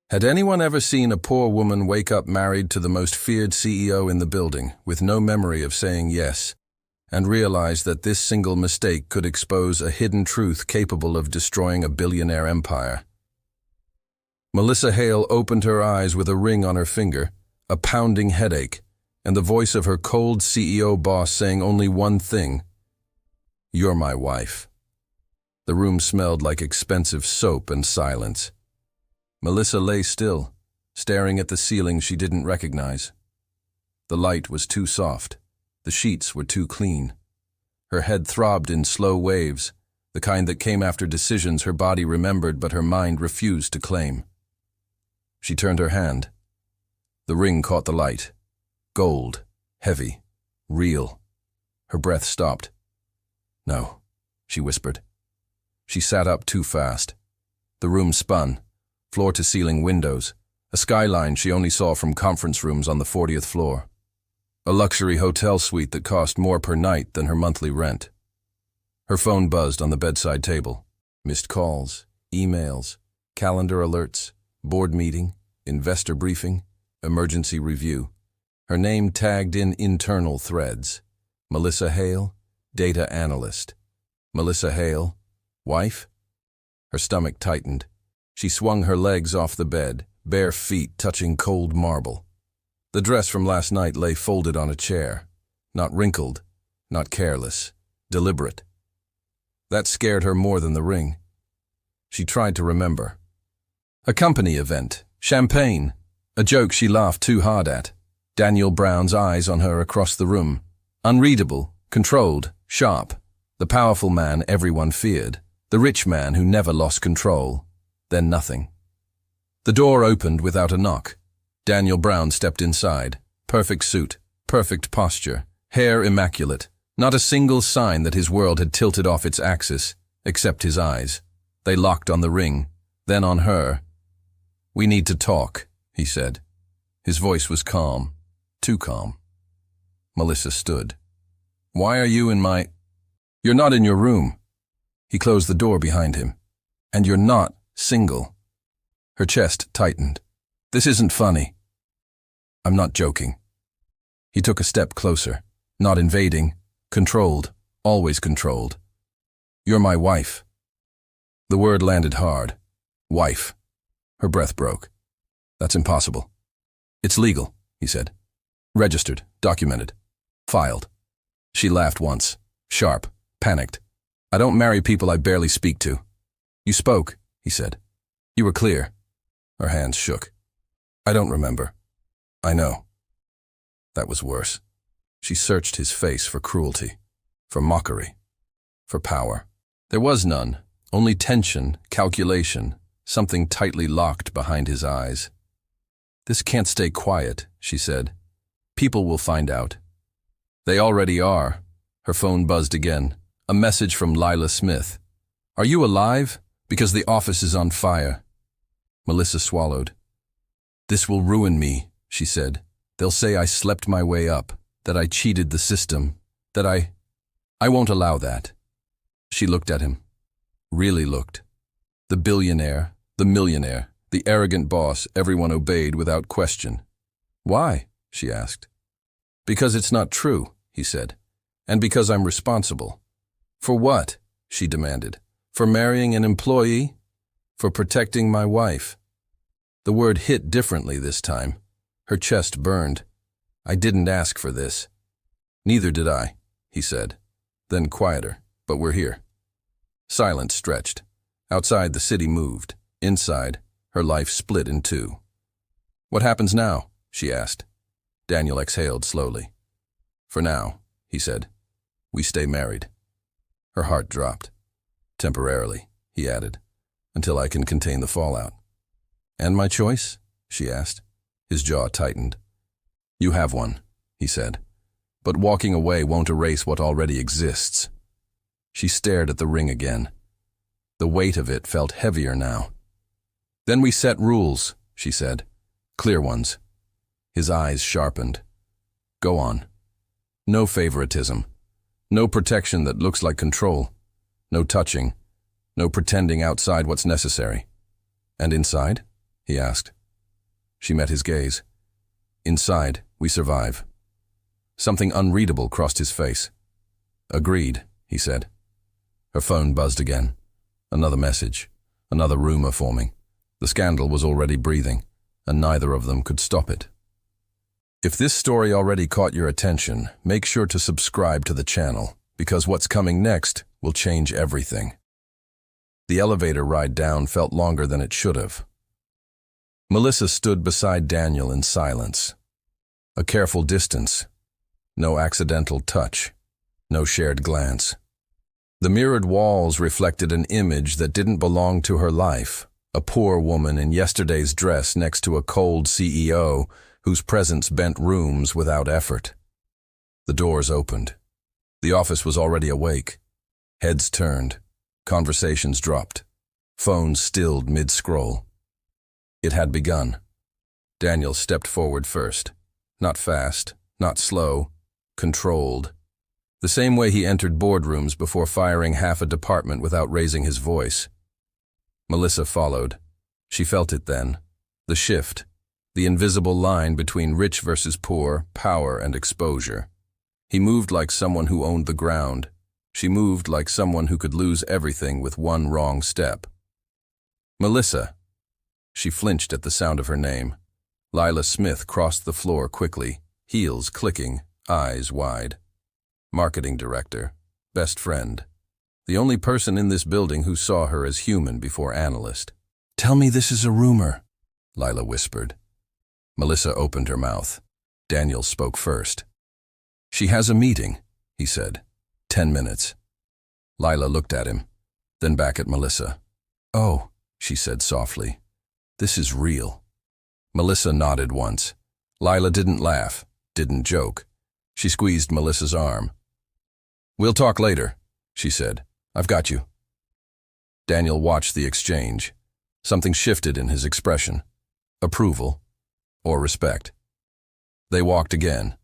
Had anyone ever seen a poor woman wake up married to the most feared CEO in the building, with no memory of saying yes, and realize that this single mistake could expose a hidden truth capable of destroying a billionaire empire? Melissa Hale opened her eyes with a ring on her finger, a pounding headache, and the voice of her cold CEO boss saying only one thing: "You're my wife." The room smelled like expensive soap and silence. Melissa lay still, staring at the ceiling she didn't recognize. The light was too soft. The sheets were too clean. Her head throbbed in slow waves, the kind that came after decisions her body remembered but her mind refused to claim. She turned her hand. The ring caught the light. Gold, heavy, real. Her breath stopped. "No," she whispered. She sat up too fast. The room spun, floor-to-ceiling windows, a skyline she only saw from conference rooms on the 40th floor. A luxury hotel suite that cost more per night than her monthly rent. Her phone buzzed on the bedside table. Missed calls, emails, calendar alerts, board meeting, investor briefing, emergency review. Her name tagged in internal threads. Melissa Hale, data analyst. Melissa Hale, wife? Her stomach tightened. She swung her legs off the bed, bare feet touching cold marble. The dress from last night lay folded on a chair. Not wrinkled, not careless, deliberate. That scared her more than the ring. She tried to remember. A company event, champagne, a joke she laughed too hard at. Daniel Brown's eyes on her across the room. Unreadable, controlled, sharp. The powerful man everyone feared. The rich man who never lost control. Then nothing. The door opened without a knock. Daniel Brown stepped inside. Perfect suit, perfect posture, hair immaculate. Not a single sign that his world had tilted off its axis, except his eyes. They locked on the ring, then on her. "We need to talk," he said. His voice was calm, too calm. Melissa stood. "Why are you in my—" "You're not in your room." He closed the door behind him. "And you're not single." Her chest tightened. "This isn't funny." "I'm not joking." He took a step closer, not invading, controlled, always controlled. "You're my wife." The word landed hard. Wife. Her breath broke. "That's impossible." "It's legal," he said. "Registered, documented, filed." She laughed once, sharp, panicked. "I don't marry people I barely speak to." "You spoke," he said. "You were clear." Her hands shook. "I don't remember." "I know." That was worse. She searched his face for cruelty, for mockery, for power. There was none, only tension, calculation, something tightly locked behind his eyes. "This can't stay quiet," she said. "People will find out." "They already are." Her phone buzzed again. A message from Lila Smith. "Are you alive? Because the office is on fire." Melissa swallowed. "This will ruin me," she said. "They'll say I slept my way up, that I cheated the system, that I won't allow that." She looked at him. Really looked. The billionaire, the millionaire, the arrogant boss everyone obeyed without question. "Why?" she asked. "Because it's not true," he said. "And because I'm responsible." "For what?" she demanded. "For marrying an employee? For protecting my wife?" The word hit differently this time. Her chest burned. "I didn't ask for this." "Neither did I," he said. Then quieter, "But we're here." Silence stretched. Outside, the city moved. Inside, her life split in two. "What happens now?" she asked. Daniel exhaled slowly. "For now," he said, "we stay married." Her heart dropped. "Temporarily," he added, "until I can contain the fallout." "And my choice?" she asked. His jaw tightened. "You have one," he said, "but walking away won't erase what already exists." She stared at the ring again. The weight of it felt heavier now. "Then we set rules," she said. "Clear ones." His eyes sharpened. "Go on. No favoritism. No protection that looks like control. No touching. No pretending outside what's necessary." "And inside?" he asked. She met his gaze. Inside, we survive. Something unreadable crossed his face. Agreed, he said. Her phone buzzed again. Another message. Another rumor forming. The scandal was already breathing, and neither of them could stop it. If this story already caught your attention, make sure to subscribe to the channel, because what's coming next will change everything. The elevator ride down felt longer than it should have. Melissa stood beside Daniel in silence. A careful distance. No accidental touch. No shared glance. The mirrored walls reflected an image that didn't belong to her life. A poor woman in yesterday's dress next to a cold CEO whose presence bent rooms without effort. The doors opened. The office was already awake. Heads turned. Conversations dropped. Phones stilled mid-scroll. It had begun. Daniel stepped forward first. Not fast, not slow, controlled. The same way he entered boardrooms before firing half a department without raising his voice. Melissa followed. She felt it then. The shift. The invisible line between rich versus poor, power and exposure. He moved like someone who owned the ground. She moved like someone who could lose everything with one wrong step. Melissa. She flinched at the sound of her name. Lila Smith crossed the floor quickly, heels clicking, eyes wide. Marketing director. Best friend. The only person in this building who saw her as human before analyst. "Tell me this is a rumor," Lila whispered. Melissa opened her mouth. Daniel spoke first. "She has a meeting," he said. 10 minutes. Lila looked at him, then back at Melissa. "Oh," she said softly. "This is real." Melissa nodded once. Lila didn't laugh, didn't joke. She squeezed Melissa's arm. "We'll talk later," she said. "I've got you." Daniel watched the exchange. Something shifted in his expression. Approval or respect. They walked again.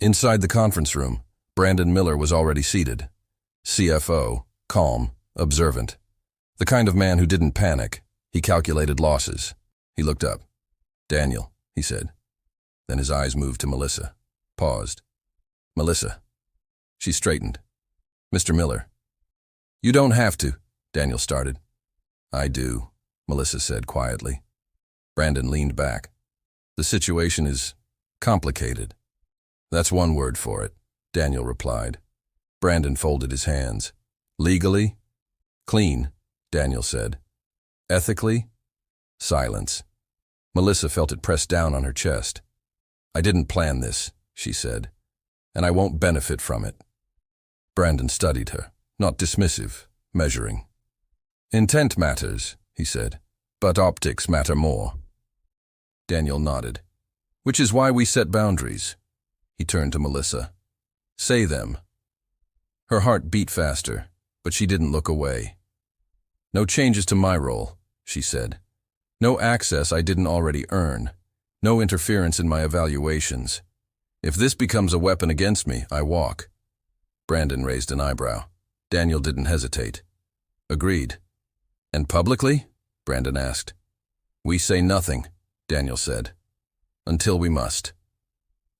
Inside the conference room, Brandon Miller was already seated. CFO, calm, observant. The kind of man who didn't panic. He calculated losses. He looked up. "Daniel," he said. Then his eyes moved to Melissa. Paused. "Melissa." She straightened. "Mr. Miller." "You don't have to," Daniel started. "I do," Melissa said quietly. Brandon leaned back. "The situation is complicated." "That's one word for it," Daniel replied. Brandon folded his hands. "Legally?" "Clean," Daniel said. "Ethically?" Silence. Melissa felt it pressed down on her chest. "I didn't plan this," she said, "and I won't benefit from it." Brandon studied her, not dismissive, measuring. "Intent matters," he said, "but optics matter more." Daniel nodded. "Which is why we set boundaries." He turned to Melissa. "Say them." Her heart beat faster, but she didn't look away. "No changes to my role," she said. "No access I didn't already earn. No interference in my evaluations. If this becomes a weapon against me, I walk." Brandon raised an eyebrow. Daniel didn't hesitate. "Agreed." "And publicly?" Brandon asked. "We say nothing," Daniel said. "Until we must."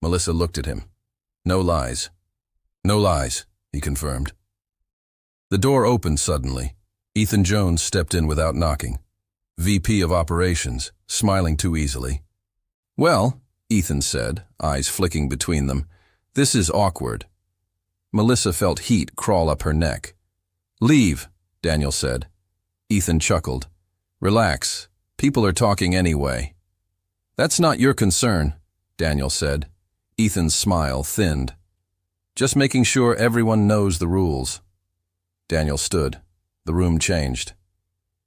Melissa looked at him. "No lies." "No lies," he confirmed. The door opened suddenly. Ethan Jones stepped in without knocking. VP of Operations, smiling too easily. "Well," Ethan said, eyes flicking between them, "this is awkward." Melissa felt heat crawl up her neck. "Leave," Daniel said. Ethan chuckled. "Relax. People are talking anyway." "That's not your concern," Daniel said. Ethan's smile thinned. "Just making sure everyone knows the rules." Daniel stood. The room changed.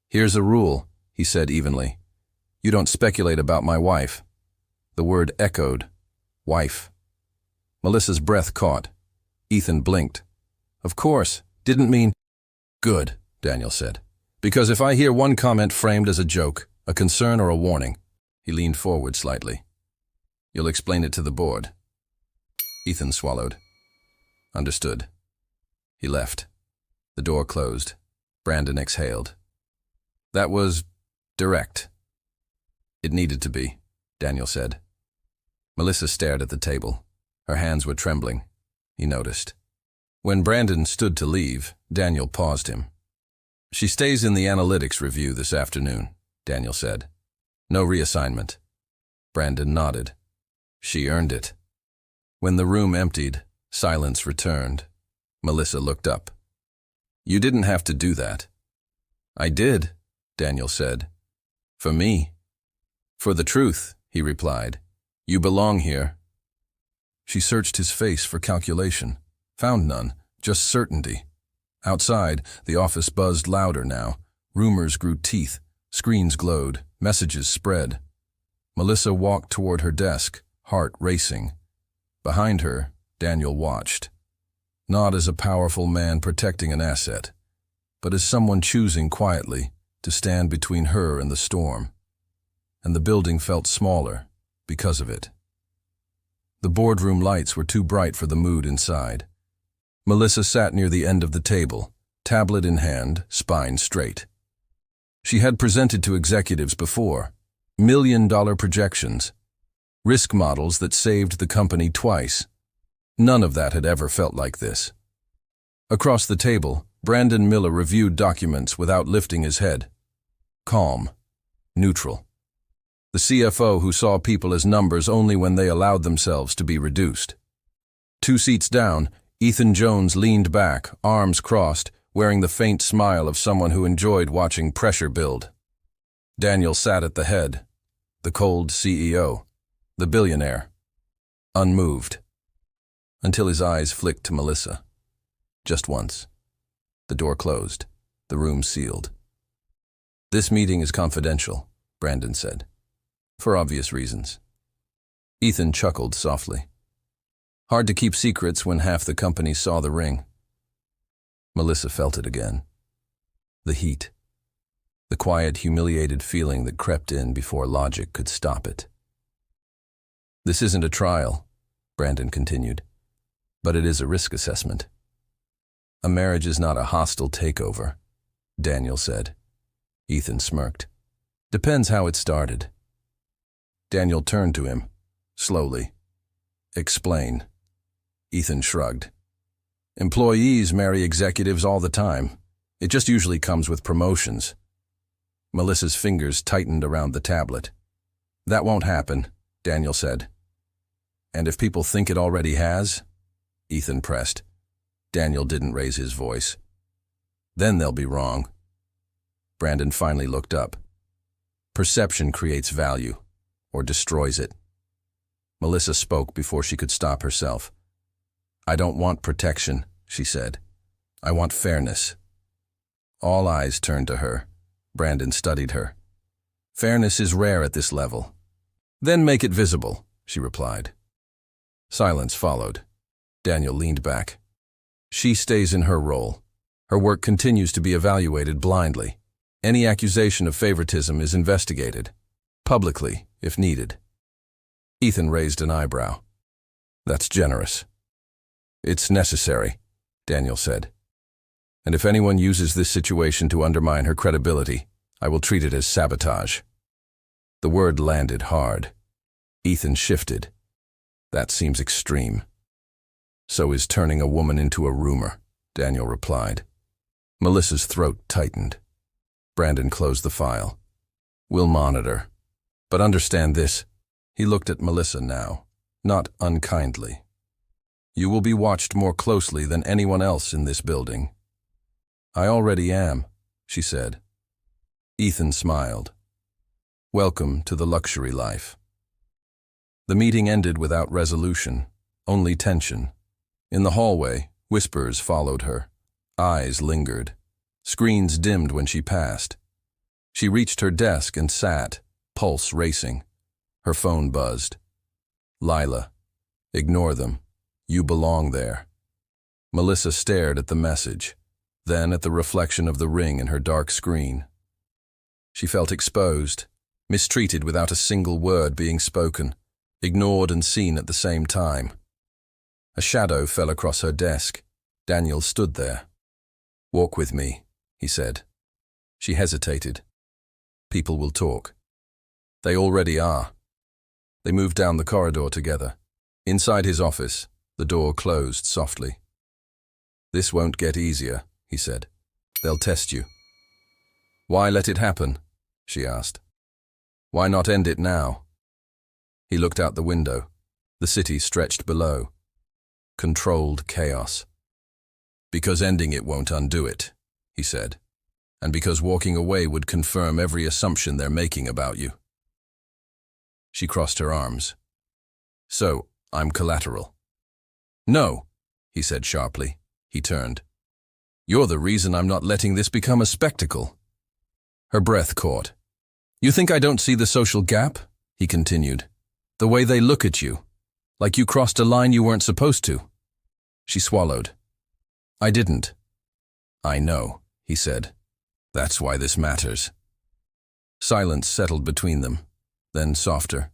"Here's a rule," he said evenly. "You don't speculate about my wife." The word echoed. Wife. Melissa's breath caught. Ethan blinked. "Of course. Didn't mean—" "Good," Daniel said. "Because if I hear one comment framed as a joke, a concern or a warning," he leaned forward slightly, "you'll explain it to the board." Ethan swallowed. "Understood." He left. The door closed. Brandon exhaled. That was direct. It needed to be, Daniel said. Melissa stared at the table. Her hands were trembling. He noticed. When Brandon stood to leave, Daniel paused him. She stays in the analytics review this afternoon, Daniel said. No reassignment. Brandon nodded. She earned it. When the room emptied, silence returned. Melissa looked up. You didn't have to do that. I did, Daniel said. For me. For the truth, he replied. You belong here. She searched his face for calculation. Found none, just certainty. Outside, the office buzzed louder now. Rumors grew teeth. Screens glowed. Messages spread. Melissa walked toward her desk, heart racing. Behind her, Daniel watched. Not as a powerful man protecting an asset, but as someone choosing quietly to stand between her and the storm. And the building felt smaller because of it. The boardroom lights were too bright for the mood inside. Melissa sat near the end of the table, tablet in hand, spine straight. She had presented to executives before, million-dollar projections, risk models that saved the company twice. None of that had ever felt like this. Across the table, Brandon Miller reviewed documents without lifting his head. Calm. Neutral. The CFO who saw people as numbers only when they allowed themselves to be reduced. 2 seats down, Ethan Jones leaned back, arms crossed, wearing the faint smile of someone who enjoyed watching pressure build. Daniel sat at the head, the cold CEO, the billionaire, unmoved, until his eyes flicked to Melissa. Just once. The door closed, the room sealed. This meeting is confidential, Brandon said, for obvious reasons. Ethan chuckled softly. Hard to keep secrets when half the company saw the ring. Melissa felt it again. The heat. The quiet, humiliated feeling that crept in before logic could stop it. This isn't a trial, Brandon continued, but it is a risk assessment. A marriage is not a hostile takeover, Daniel said. Ethan smirked. Depends how it started. Daniel turned to him, slowly. Explain. Ethan shrugged. Employees marry executives all the time. It just usually comes with promotions. Melissa's fingers tightened around the tablet. That won't happen, Daniel said. And if people think it already has? Ethan pressed. Daniel didn't raise his voice. Then they'll be wrong. Brandon finally looked up. Perception creates value, or destroys it. Melissa spoke before she could stop herself. I don't want protection, she said. I want fairness. All eyes turned to her. Brandon studied her. Fairness is rare at this level. Then make it visible, she replied. Silence followed. Daniel leaned back. She stays in her role. Her work continues to be evaluated blindly. Any accusation of favoritism is investigated, publicly, if needed. Ethan raised an eyebrow. That's generous. It's necessary, Daniel said. And if anyone uses this situation to undermine her credibility, I will treat it as sabotage. The word landed hard. Ethan shifted. That seems extreme. So is turning a woman into a rumor, Daniel replied. Melissa's throat tightened. Brandon closed the file. We'll monitor. But understand this. He looked at Melissa now, not unkindly. You will be watched more closely than anyone else in this building. I already am, she said. Ethan smiled. Welcome to the luxury life. The meeting ended without resolution, only tension. In the hallway, whispers followed her. Eyes lingered. Screens dimmed when she passed. She reached her desk and sat, pulse racing. Her phone buzzed. Lila. Ignore them. You belong there. Melissa stared at the message, then at the reflection of the ring in her dark screen. She felt exposed, mistreated without a single word being spoken, ignored and seen at the same time. A shadow fell across her desk. Daniel stood there. Walk with me, he said. She hesitated. People will talk. They already are. They moved down the corridor together. Inside his office, the door closed softly. "This won't get easier," he said. "They'll test you." "Why let it happen?" she asked. "Why not end it now?" He looked out the window. The city stretched below. Controlled chaos. "Because ending it won't undo it," he said. "And because walking away would confirm every assumption they're making about you." She crossed her arms. "So, I'm collateral." "No," he said sharply. He turned. "You're the reason I'm not letting this become a spectacle." Her breath caught. "You think I don't see the social gap?" he continued. "The way they look at you. Like you crossed a line you weren't supposed to." She swallowed. "I didn't." "I know," he said. "That's why this matters." Silence settled between them, then softer.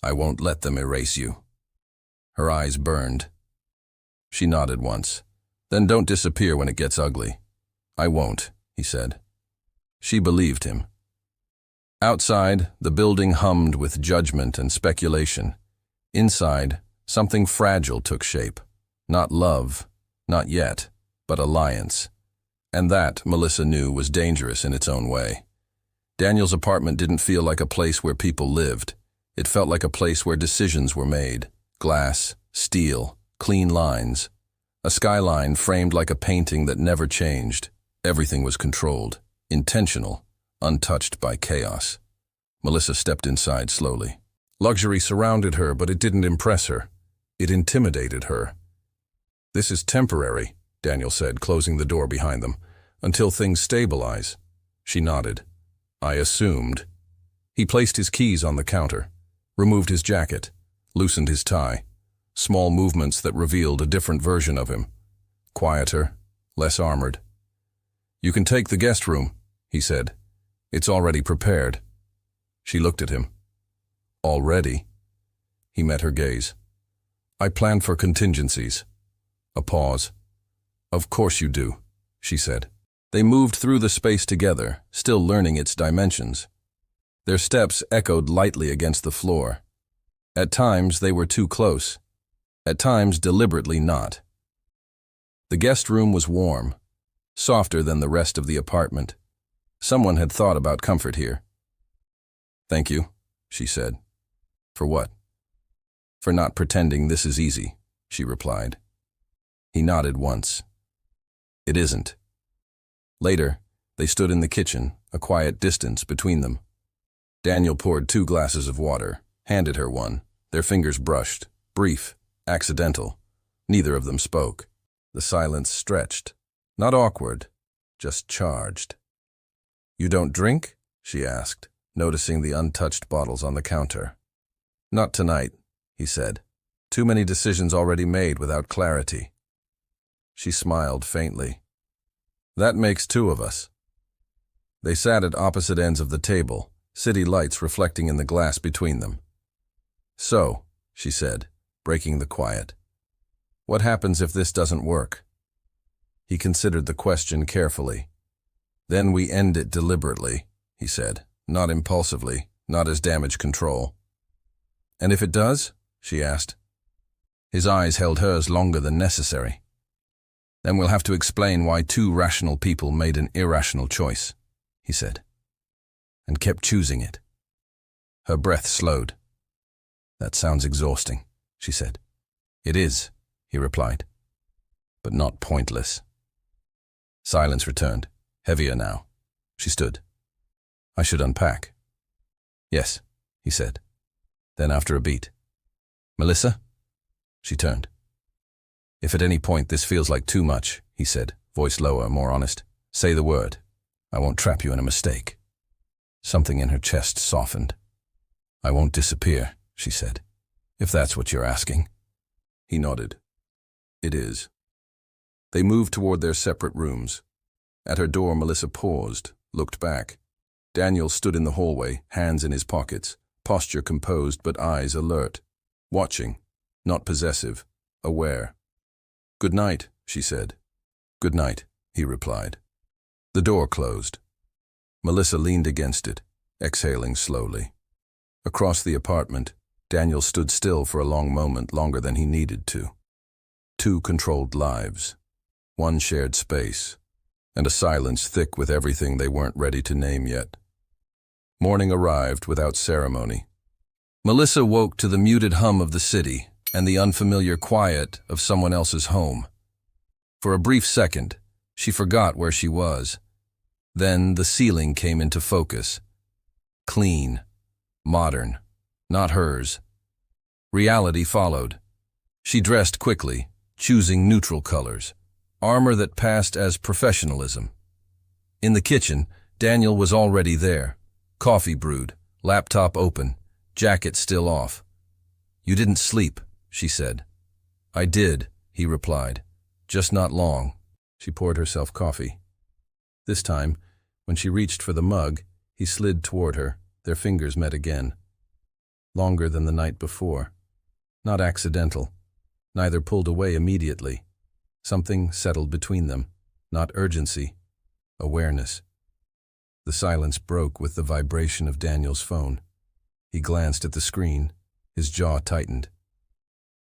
"I won't let them erase you." Her eyes burned. She nodded once. "Then don't disappear when it gets ugly." "I won't," he said. She believed him. Outside, the building hummed with judgment and speculation. Inside, something fragile took shape. Not love, not yet, but alliance. And that, Melissa knew, was dangerous in its own way. Daniel's apartment didn't feel like a place where people lived. It felt like a place where decisions were made. Glass, steel, clean lines. A skyline framed like a painting that never changed. Everything was controlled, intentional, untouched by chaos. Melissa stepped inside slowly. Luxury surrounded her, but it didn't impress her. It intimidated her. "This is temporary," Daniel said, closing the door behind them, "until things stabilize." She nodded. "I assumed." He placed his keys on the counter, removed his jacket, loosened his tie. Small movements that revealed a different version of him. Quieter, less armored. "You can take the guest room," he said. "It's already prepared." She looked at him. "Already?" He met her gaze. "I planned for contingencies." A pause. "Of course you do," she said. They moved through the space together, still learning its dimensions. Their steps echoed lightly against the floor. At times they were too close. At times deliberately not. The guest room was warm, softer than the rest of the apartment. Someone had thought about comfort here. "Thank you," she said. "For what?" "For not pretending this is easy," she replied. He nodded once. "It isn't." Later, they stood in the kitchen, a quiet distance between them. Daniel poured 2 glasses of water, handed her one. Their fingers brushed, brief, accidental. Neither of them spoke. The silence stretched. Not awkward, just charged. "You don't drink?" she asked, noticing the untouched bottles on the counter. "Not tonight," he said. "Too many decisions already made without clarity." She smiled faintly. "That makes 2 of us." They sat at opposite ends of the table, city lights reflecting in the glass between them. "So," she said, breaking the quiet, "what happens if this doesn't work?" He considered the question carefully. "Then we end it deliberately," he said, "not impulsively, not as damage control." "And if it does?" she asked. His eyes held hers longer than necessary. "Then we'll have to explain why 2 rational people made an irrational choice," he said, and kept choosing it. Her breath slowed. "That sounds exhausting," she said. "It is," he replied, "but not pointless." Silence returned, heavier now. She stood. "I should unpack." "Yes," he said. Then after a beat, "Melissa?" She turned. "If at any point this feels like too much," he said, voice lower, more honest, "say the word. I won't trap you in a mistake." Something in her chest softened. "I won't disappear," she said, "if that's what you're asking." He nodded. "It is." They moved toward their separate rooms. At her door, Melissa paused, looked back. Daniel stood in the hallway, hands in his pockets, posture composed but eyes alert. Watching, not possessive, aware. "Good night," she said. "Good night," he replied. The door closed. Melissa leaned against it, exhaling slowly. Across the apartment, Daniel stood still for a long moment, longer than he needed to. Two controlled lives, one shared space, and a silence thick with everything they weren't ready to name yet. Morning arrived without ceremony. Melissa woke to the muted hum of the city and the unfamiliar quiet of someone else's home. For a brief second, she forgot where she was. Then the ceiling came into focus. Clean, modern, not hers. Reality followed. She dressed quickly, choosing neutral colors, armor that passed as professionalism. In the kitchen, Daniel was already there. Coffee brewed, laptop open, jacket still off. "You didn't sleep," she said. "I did," he replied. "Just not long." She poured herself coffee. This time, when she reached for the mug, he slid toward her. Their fingers met again. Longer than the night before. Not accidental. Neither pulled away immediately. Something settled between them. Not urgency. Awareness. The silence broke with the vibration of Daniel's phone. He glanced at the screen. His jaw tightened.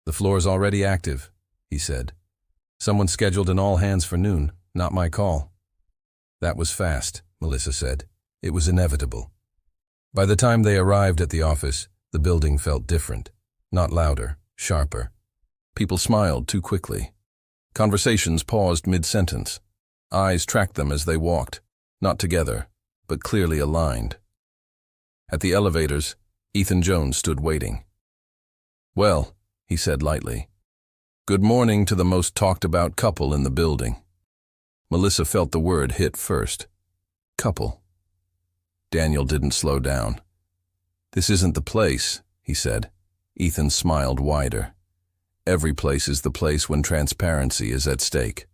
"The floor's already active," he said. "Someone scheduled an all-hands for noon. Not my call." "That was fast," Melissa said. "It was inevitable." By the time they arrived at the office, the building felt different. Not louder, sharper. People smiled too quickly. Conversations paused mid-sentence. Eyes tracked them as they walked, not together, but clearly aligned. At the elevators, Ethan Jones stood waiting. "Well," he said lightly, "good morning to the most talked-about couple in the building." Melissa felt the word hit first. Couple. Daniel didn't slow down. "This isn't the place," he said. Ethan smiled wider. "Every place is the place when transparency is at stake."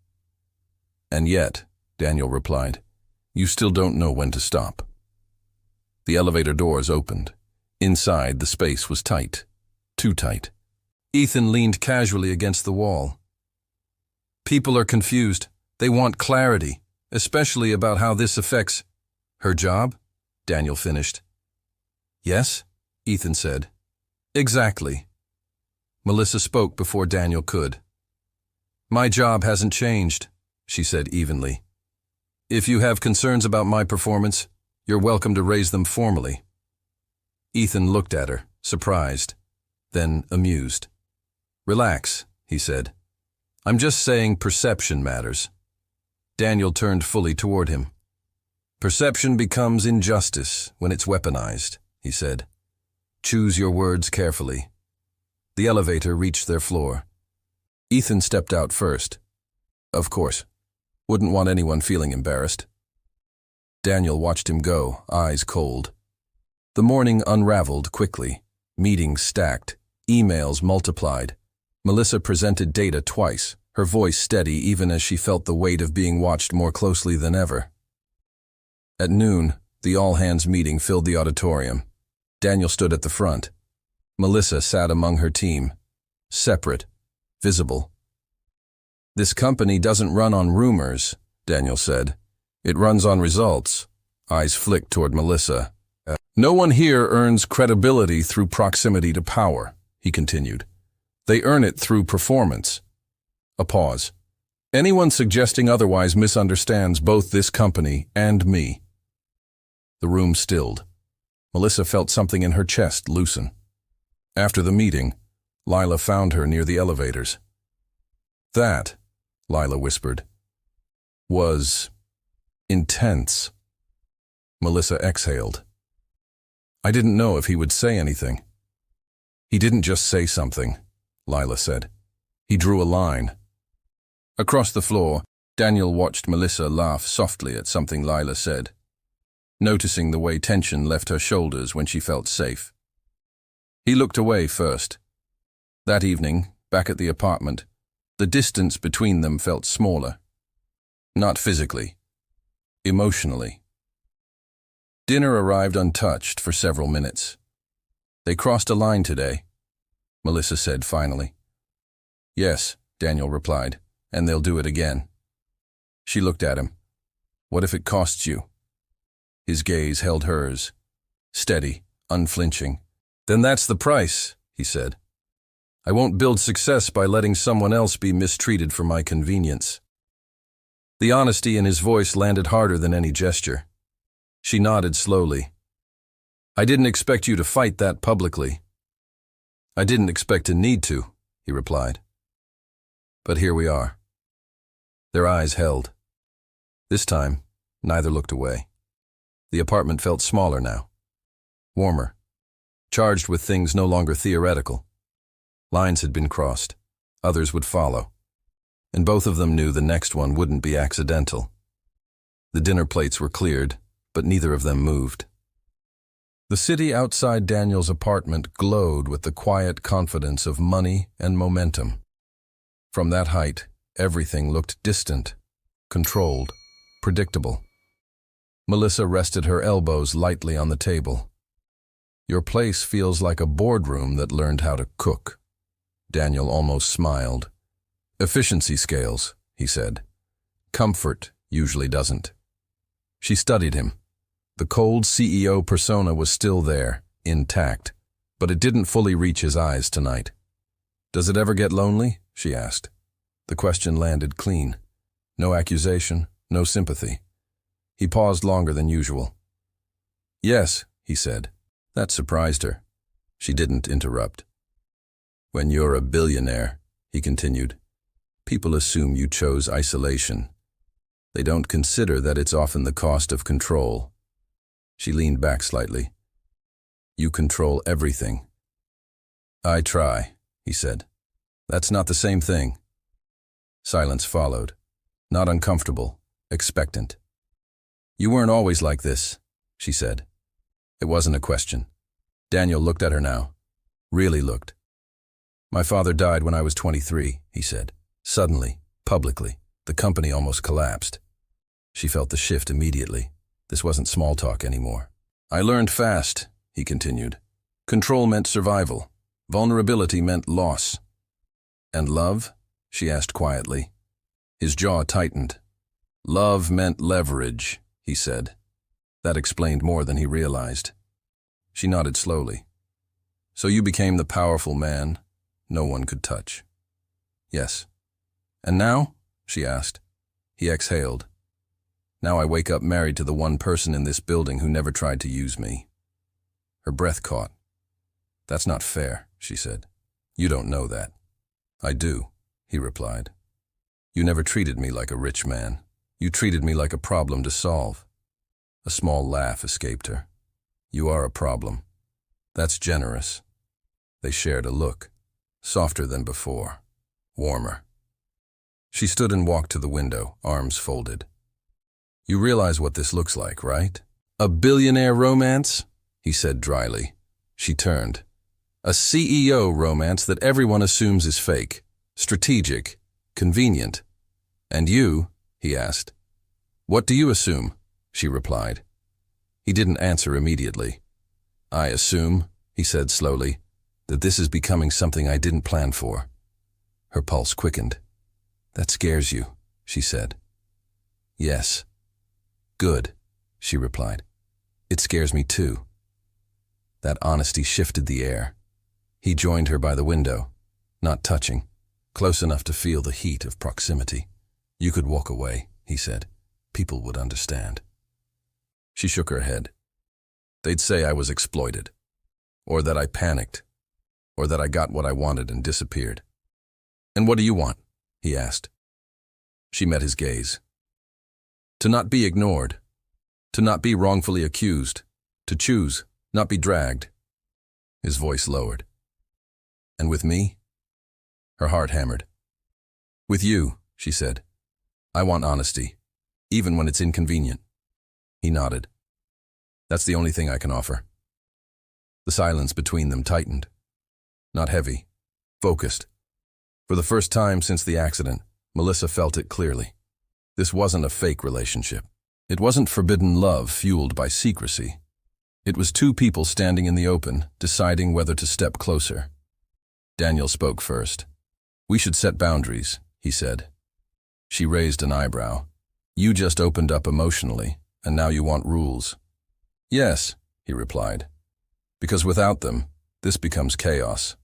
"And yet," Daniel replied, "you still don't know when to stop." The elevator doors opened. Inside, the space was tight. Too tight. Ethan leaned casually against the wall. "People are confused. They want clarity, especially about how this affects her job," Daniel finished. "Yes," Ethan said. "Exactly." Melissa spoke before Daniel could. "My job hasn't changed," she said evenly. "If you have concerns about my performance, you're welcome to raise them formally." Ethan looked at her, surprised, then amused. "Relax," he said. "I'm just saying perception matters." Daniel turned fully toward him. "Perception becomes injustice when it's weaponized," he said. "Choose your words carefully." The elevator reached their floor. Ethan stepped out first. Of course. Wouldn't want anyone feeling embarrassed. Daniel watched him go, eyes cold. The morning unraveled quickly. Meetings stacked. Emails multiplied. Melissa presented data twice, her voice steady even as she felt the weight of being watched more closely than ever. At noon, the all-hands meeting filled the auditorium. Daniel stood at the front. Melissa sat among her team. Separate. Visible. "This company doesn't run on rumors," Daniel said. "It runs on results." Eyes flicked toward Melissa. "No one here earns credibility through proximity to power," he continued. "They earn it through performance." A pause. "Anyone suggesting otherwise misunderstands both this company and me." The room stilled. Melissa felt something in her chest loosen. After the meeting, Lila found her near the elevators. "That," Lila whispered, "was intense." Melissa exhaled. "I didn't know if he would say anything." "He didn't just say something," Lila said. "He drew a line." Across the floor, Daniel watched Melissa laugh softly at something Lila said, noticing the way tension left her shoulders when she felt safe. He looked away first. That evening, back at the apartment, the distance between them felt smaller. Not physically, emotionally. Dinner arrived untouched for several minutes. "They crossed a line today," Melissa said finally. "Yes," Daniel replied, "and they'll do it again." She looked at him. "What if it costs you?" His gaze held hers, steady, unflinching, Then that's the price, he said. I won't build success by letting someone else be mistreated for my convenience. The honesty in his voice landed harder than any gesture. She nodded slowly. I didn't expect you to fight that publicly. I didn't expect to need to, he replied. But here we are. Their eyes held. This time, neither looked away. The apartment felt smaller now, warmer, charged with things no longer theoretical. Lines had been crossed. Others would follow. And both of them knew the next one wouldn't be accidental. The dinner plates were cleared, but neither of them moved. The city outside Daniel's apartment glowed with the quiet confidence of money and momentum. From that height, everything looked distant, controlled, predictable. Melissa rested her elbows lightly on the table. Your place feels like a boardroom that learned how to cook. Daniel almost smiled. Efficiency scales, he said. Comfort usually doesn't. She studied him. The cold CEO persona was still there, intact, but it didn't fully reach his eyes tonight. Does it ever get lonely? She asked. The question landed clean. No accusation, no sympathy. He paused longer than usual. Yes, he said. That surprised her. She didn't interrupt. When you're a billionaire, he continued, people assume you chose isolation. They don't consider that it's often the cost of control. She leaned back slightly. You control everything. I try, he said. That's not the same thing. Silence followed. Not uncomfortable, expectant. You weren't always like this, she said. It wasn't a question. Daniel looked at her now. Really looked. My father died when I was 23, he said. Suddenly, publicly, the company almost collapsed. She felt the shift immediately. This wasn't small talk anymore. I learned fast, he continued. Control meant survival. Vulnerability meant loss. And love? She asked quietly. His jaw tightened. Love meant leverage, he said. That explained more than he realized. She nodded slowly. So you became the powerful man no one could touch. Yes. And now? She asked. He exhaled. Now I wake up married to the one person in this building who never tried to use me. Her breath caught. That's not fair, she said. You don't know that. I do, he replied. You never treated me like a rich man. You treated me like a problem to solve. A small laugh escaped her. You are a problem. That's generous. They shared a look, softer than before, warmer. She stood and walked to the window, arms folded. You realize what this looks like, right? A billionaire romance? He said dryly. She turned. A CEO romance that everyone assumes is fake, strategic, convenient. And you? He asked. What do you assume? She replied. He didn't answer immediately. I assume, he said slowly, that this is becoming something I didn't plan for. Her pulse quickened. That scares you, she said. Yes. Good, she replied. It scares me too. That honesty shifted the air. He joined her by the window, not touching, close enough to feel the heat of proximity. You could walk away, he said. People would understand. She shook her head. They'd say I was exploited, or that I panicked, or that I got what I wanted and disappeared. And what do you want? He asked. She met his gaze. To not be ignored, to not be wrongfully accused, to choose, not be dragged. His voice lowered. And with me? Her heart hammered. With you, she said. I want honesty, even when it's inconvenient. He nodded. That's the only thing I can offer. The silence between them tightened. Not heavy, focused. For the first time since the accident, Melissa felt it clearly. This wasn't a fake relationship. It wasn't forbidden love fueled by secrecy. It was two people standing in the open, deciding whether to step closer. Daniel spoke first. We should set boundaries, he said. She raised an eyebrow. You just opened up emotionally, and now you want rules. Yes, he replied. Because without them, This becomes chaos.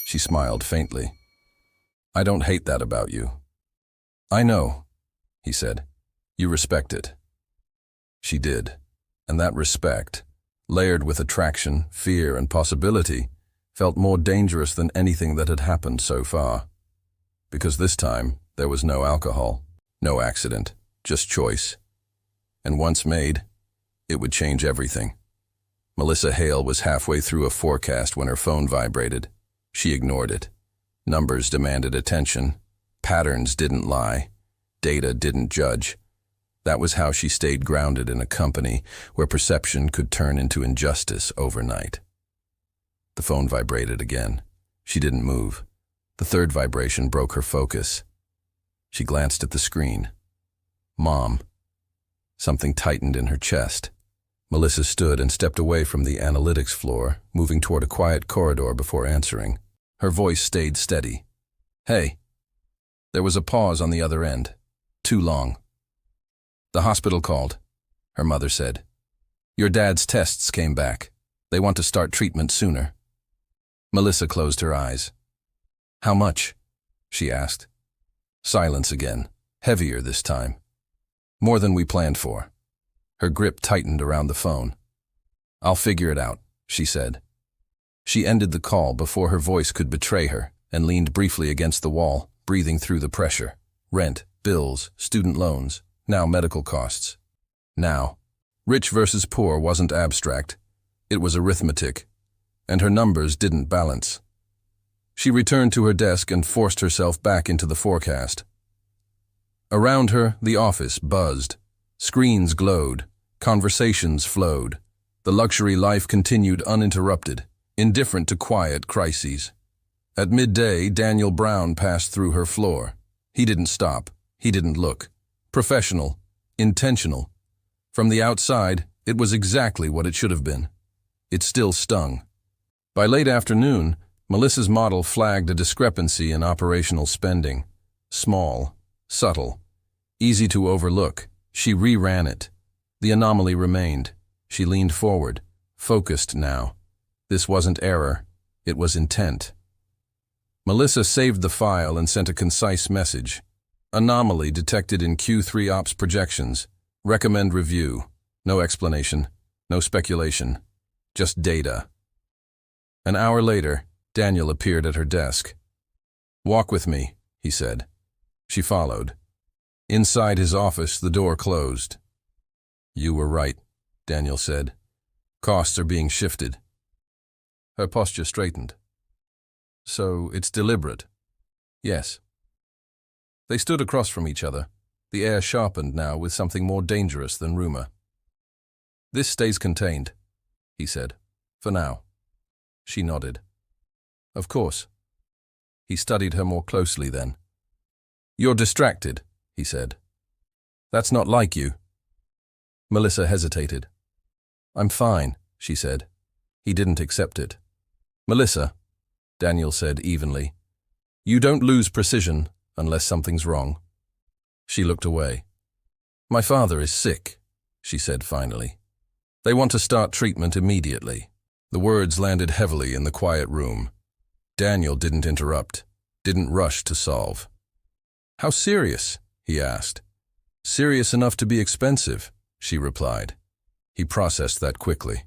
She smiled faintly. I don't hate that about you. I know, he said. You respect it. She did, and that respect, layered with attraction, fear, and possibility, felt more dangerous than anything that had happened so far. Because this time, there was no alcohol, no accident, just choice. And once made, it would change everything. Melissa Hale was halfway through a forecast when her phone vibrated. She ignored it. Numbers demanded attention. Patterns didn't lie. Data didn't judge. That was how she stayed grounded in a company where perception could turn into injustice overnight. The phone vibrated again. She didn't move. The third vibration broke her focus. She glanced at the screen. Mom. Something tightened in her chest. Melissa stood and stepped away from the analytics floor, moving toward a quiet corridor before answering. Her voice stayed steady. Hey. There was a pause on the other end. Too long. The hospital called, her mother said. Your dad's tests came back. They want to start treatment sooner. Melissa closed her eyes. How much? She asked. Silence again, heavier this time. More than we planned for. Her grip tightened around the phone. I'll figure it out, she said. She ended the call before her voice could betray her and leaned briefly against the wall, breathing through the pressure. Rent, bills, student loans, now medical costs. Now, rich versus poor wasn't abstract. It was arithmetic, and her numbers didn't balance. She returned to her desk and forced herself back into the forecast. Around her, the office buzzed. Screens glowed. Conversations flowed. The luxury life continued uninterrupted, indifferent to quiet crises. At midday, Daniel Brown passed through her floor. He didn't stop. He didn't look. Professional. Intentional. From the outside, it was exactly what it should have been. It still stung. By late afternoon, Melissa's model flagged a discrepancy in operational spending. Small, subtle, easy to overlook. She reran it. The anomaly remained. She leaned forward, focused now. This wasn't error. It was intent. Melissa saved the file and sent a concise message. Anomaly detected in Q3 ops projections. Recommend review. No explanation. No speculation. Just data. An hour later, Daniel appeared at her desk. Walk with me, he said. She followed. Inside his office, the door closed. You were right, Daniel said. Costs are being shifted. Her posture straightened. So it's deliberate? Yes. They stood across from each other, the air sharpened now with something more dangerous than rumor. This stays contained, he said. For now. She nodded. Of course. He studied her more closely then. You're distracted, he said. That's not like you. Melissa hesitated. I'm fine, she said. He didn't accept it. Melissa, Daniel said evenly, you don't lose precision unless something's wrong. She looked away. My father is sick, she said finally. They want to start treatment immediately. The words landed heavily in the quiet room. Daniel didn't interrupt, didn't rush to solve. How serious? He asked. Serious enough to be expensive, she replied. He processed that quickly.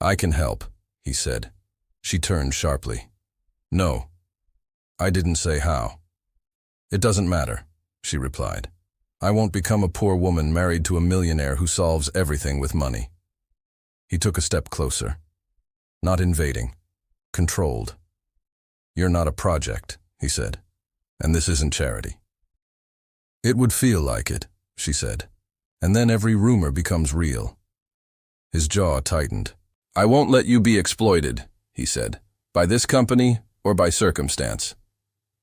I can help, he said. She turned sharply. No. I didn't say how. It doesn't matter, she replied. I won't become a poor woman married to a millionaire who solves everything with money. He took a step closer. Not invading. Controlled. You're not a project, he said. And this isn't charity. It would feel like it, she said. And then every rumor becomes real. His jaw tightened. I won't let you be exploited, he said, by this company or by circumstance.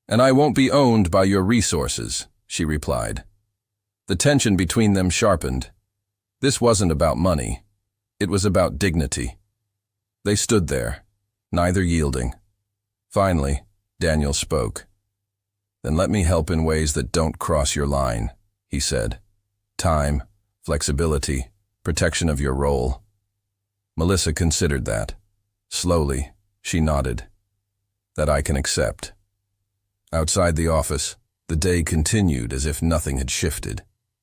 And I won't be owned by your resources, she replied. The tension between them sharpened. This wasn't about money. It was about dignity. They stood there, neither yielding. Finally, Daniel spoke. Then let me help in ways that don't cross your line, he said. Time, flexibility, protection of your role. Melissa considered that. Slowly, She nodded. That I can accept. Outside the office, the day continued as if nothing had shifted.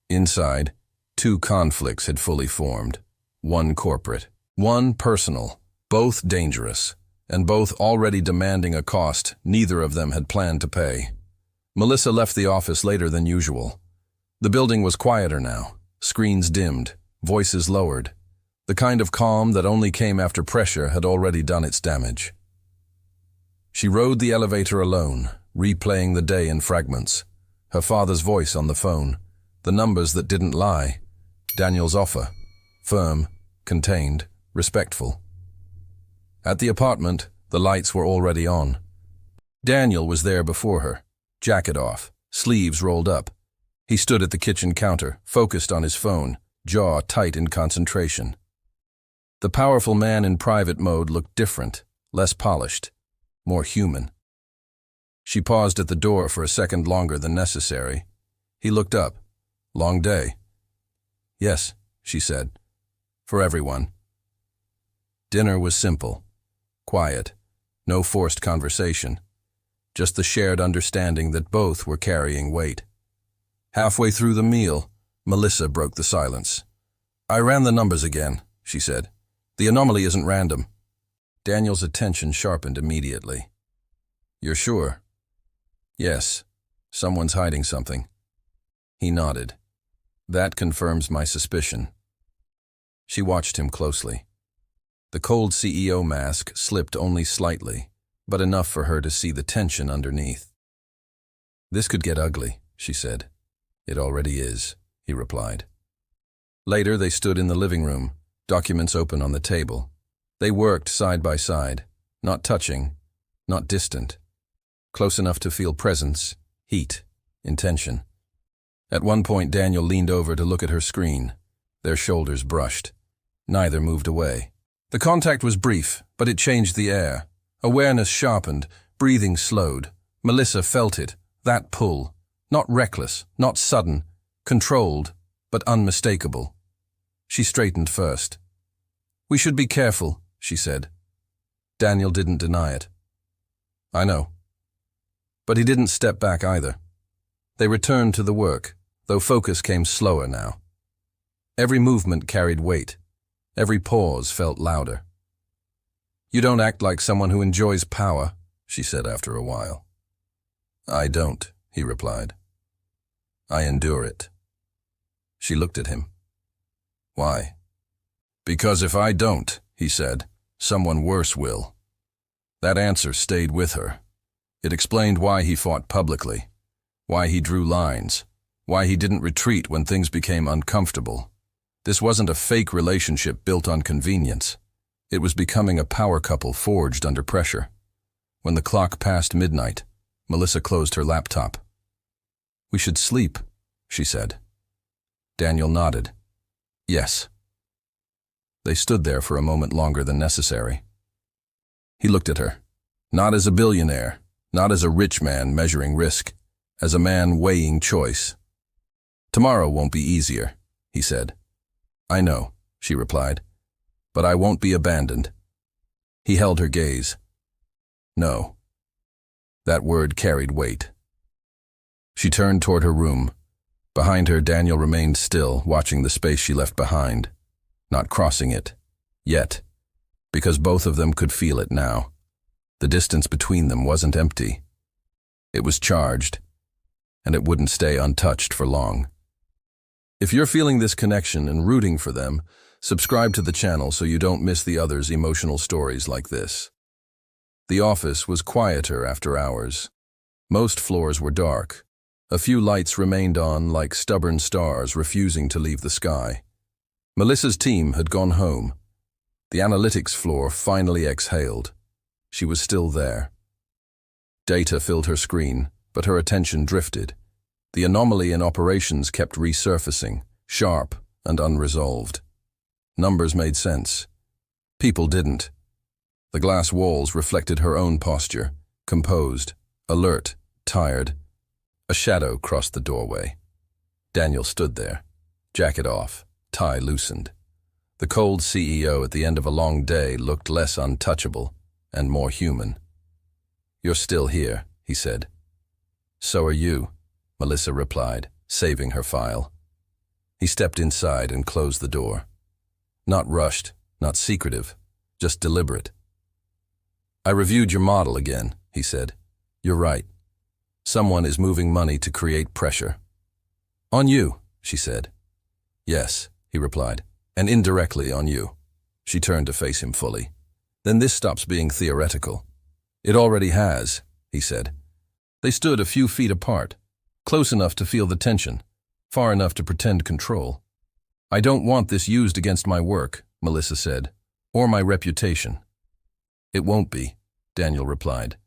Inside, two conflicts had fully formed. One corporate, one personal, both dangerous, and both already demanding a cost neither of them had planned to pay. Melissa left the office later than usual. The building was quieter now, screens dimmed, voices lowered. The kind of calm that only came after pressure had already done its damage. She rode the elevator alone, replaying the day in fragments. Her father's voice on the phone, the numbers that didn't lie, Daniel's offer, firm, contained, respectful. At the apartment, the lights were already on. Daniel was there before her, jacket off, sleeves rolled up. He stood at the kitchen counter, focused on his phone, jaw tight in concentration. The powerful man in private mode looked different, less polished, more human. She paused at the door for a second longer than necessary. He looked up. Long day. Yes, she said. For everyone. Dinner was simple, quiet, no forced conversation, just the shared understanding that both were carrying weight. Halfway through the meal, Melissa broke the silence. I ran the numbers again, she said. The anomaly isn't random. Daniel's attention sharpened immediately. You're sure? Yes. Someone's hiding something. He nodded. That confirms my suspicion. She watched him closely. The cold CEO mask slipped only slightly, but enough for her to see the tension underneath. This could get ugly, she said. It already is, he replied. Later they stood in the living room, documents open on the table. They worked side by side, not touching, not distant. Close enough to feel presence, heat, intention. At one point Daniel leaned over to look at her screen. Their shoulders brushed. Neither moved away. The contact was brief, but it changed the air. Awareness sharpened, breathing slowed. Melissa felt it, that pull. Not reckless, not sudden, controlled, but unmistakable. She straightened first. We should be careful, she said. Daniel didn't deny it. I know. But he didn't step back either. They returned to the work, though focus came slower now. Every movement carried weight. Every pause felt louder. You don't act like someone who enjoys power, she said after a while. I don't, he replied. I endure it. She looked at him. Why? Because if I don't, he said, someone worse will. That answer stayed with her. It explained why he fought publicly, why he drew lines, why he didn't retreat when things became uncomfortable. This wasn't a fake relationship built on convenience. It was becoming a power couple forged under pressure. When the clock passed midnight, Melissa closed her laptop. We should sleep, she said. Daniel nodded. Yes. They stood there for a moment longer than necessary. He looked at her, not as a billionaire, not as a rich man measuring risk, as a man weighing choice. Tomorrow won't be easier, he said. I know, she replied, but I won't be abandoned. He held her gaze. No. That word carried weight. She turned toward her room. Behind her, Daniel remained still, watching the space she left behind, not crossing it, yet, because both of them could feel it now. The distance between them wasn't empty. It was charged, and it wouldn't stay untouched for long. If you're feeling this connection and rooting for them, subscribe to the channel so you don't miss the others' emotional stories like this. The office was quieter after hours. Most floors were dark. A few lights remained on like stubborn stars refusing to leave the sky. Melissa's team had gone home. The analytics floor finally exhaled. She was still there. Data filled her screen, but her attention drifted. The anomaly in operations kept resurfacing, sharp and unresolved. Numbers made sense. People didn't. The glass walls reflected her own posture, composed, alert, tired. A shadow crossed the doorway. Daniel stood there, jacket off, tie loosened. The cold CEO at the end of a long day looked less untouchable, and more human. "You're still here," he said. "So are you," Melissa replied, saving her file. He stepped inside and closed the door. Not rushed, not secretive, just deliberate. "I reviewed your model again," he said. "You're right. Someone is moving money to create pressure." "On you," she said. "Yes," he replied, "and indirectly on you." She turned to face him fully. "Then this stops being theoretical." "It already has," he said. They stood a few feet apart, close enough to feel the tension, far enough to pretend control. "I don't want this used against my work," Melissa said, "or my reputation." "It won't be," Daniel replied.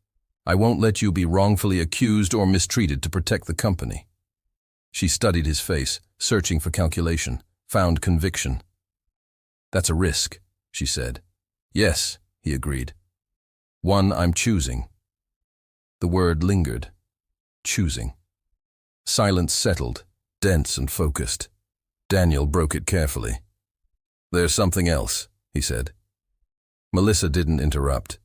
"I won't let you be wrongfully accused or mistreated to protect the company." She studied his face, searching for calculation, found conviction. "That's a risk," she said. "Yes," he agreed. "One I'm choosing." The word lingered. Choosing. Silence settled, dense and focused. Daniel broke it carefully. "There's something else," he said. Melissa didn't interrupt.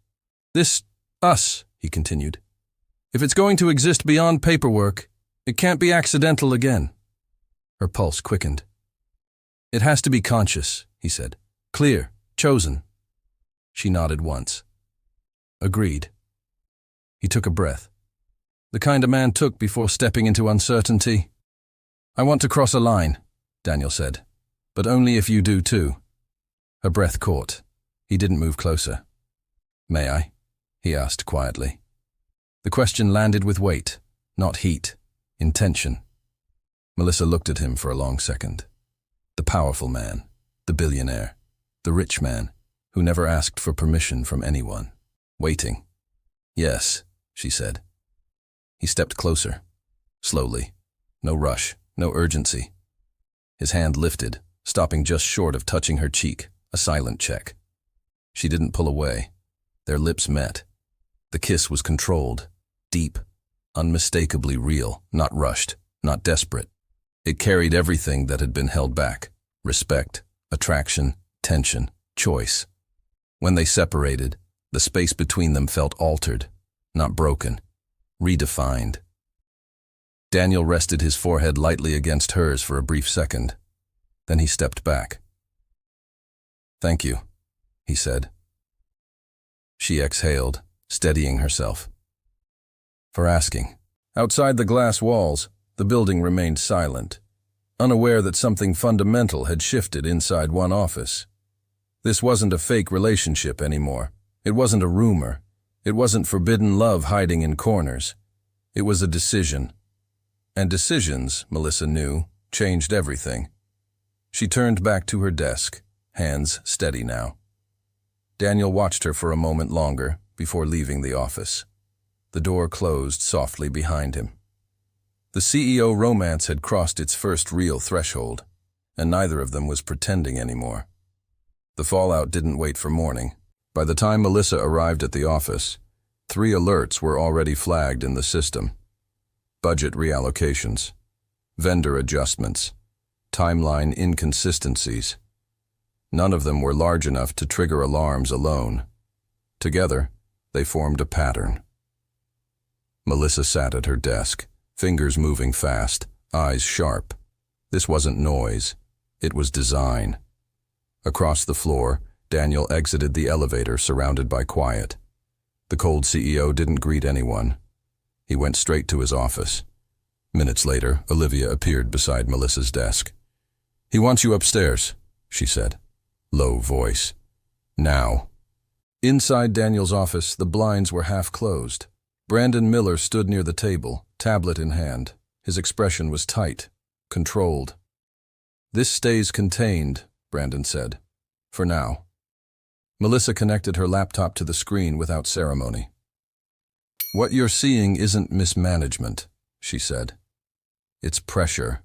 Us, he continued. "If it's going to exist beyond paperwork, it can't be accidental again." Her pulse quickened. "It has to be conscious," he said. "Clear, chosen." She nodded once. "Agreed." He took a breath. The kind a man took before stepping into uncertainty. "I want to cross a line," Daniel said, "but only if you do too." Her breath caught. He didn't move closer. "May I?" he asked quietly. The question landed with weight, not heat, intention. Melissa looked at him for a long second. The powerful man, the billionaire, the rich man, who never asked for permission from anyone. Waiting. "Yes," she said. He stepped closer, slowly. No rush, no urgency. His hand lifted, stopping just short of touching her cheek, a silent check. She didn't pull away. Their lips met. The kiss was controlled, deep, unmistakably real, not rushed, not desperate. It carried everything that had been held back: respect, attraction, tension, choice. When they separated, the space between them felt altered, not broken, redefined. Daniel rested his forehead lightly against hers for a brief second. Then he stepped back. "Thank you," he said. She exhaled, steadying herself. "For asking." Outside the glass walls, the building remained silent, unaware that something fundamental had shifted inside one office. This wasn't a fake relationship anymore. It wasn't a rumor. It wasn't forbidden love hiding in corners. It was a decision. And decisions, Melissa knew, changed everything. She turned back to her desk, hands steady now. Daniel watched her for a moment longer before leaving the office. The door closed softly behind him. The CEO romance had crossed its first real threshold, and neither of them was pretending anymore. The fallout didn't wait for morning. By the time Melissa arrived at the office, 3 alerts were already flagged in the system. Budget reallocations, vendor adjustments, timeline inconsistencies. None of them were large enough to trigger alarms alone. Together, they formed a pattern. Melissa sat at her desk, fingers moving fast, eyes sharp. This wasn't noise. It was design. Across the floor, Daniel exited the elevator surrounded by quiet. The cold CEO didn't greet anyone. He went straight to his office. Minutes later, Olivia appeared beside Melissa's desk. "He wants you upstairs," she said. Low voice. "Now." Inside Daniel's office, the blinds were half closed. Brandon Miller stood near the table, tablet in hand. His expression was tight, controlled. "This stays contained," Brandon said. "For now." Melissa connected her laptop to the screen without ceremony. "What you're seeing isn't mismanagement," she said. "It's pressure."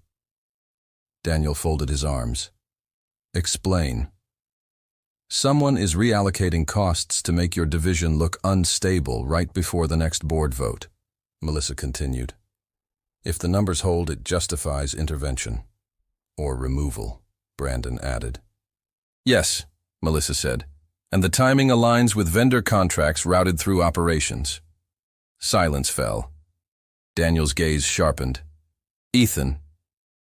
Daniel folded his arms. "Explain." "Someone is reallocating costs to make your division look unstable right before the next board vote," Melissa continued. "If the numbers hold, it justifies intervention. Or removal," Brandon added. "Yes," Melissa said. And the timing aligns with vendor contracts routed through operations. Silence fell. Daniel's gaze sharpened. Ethan,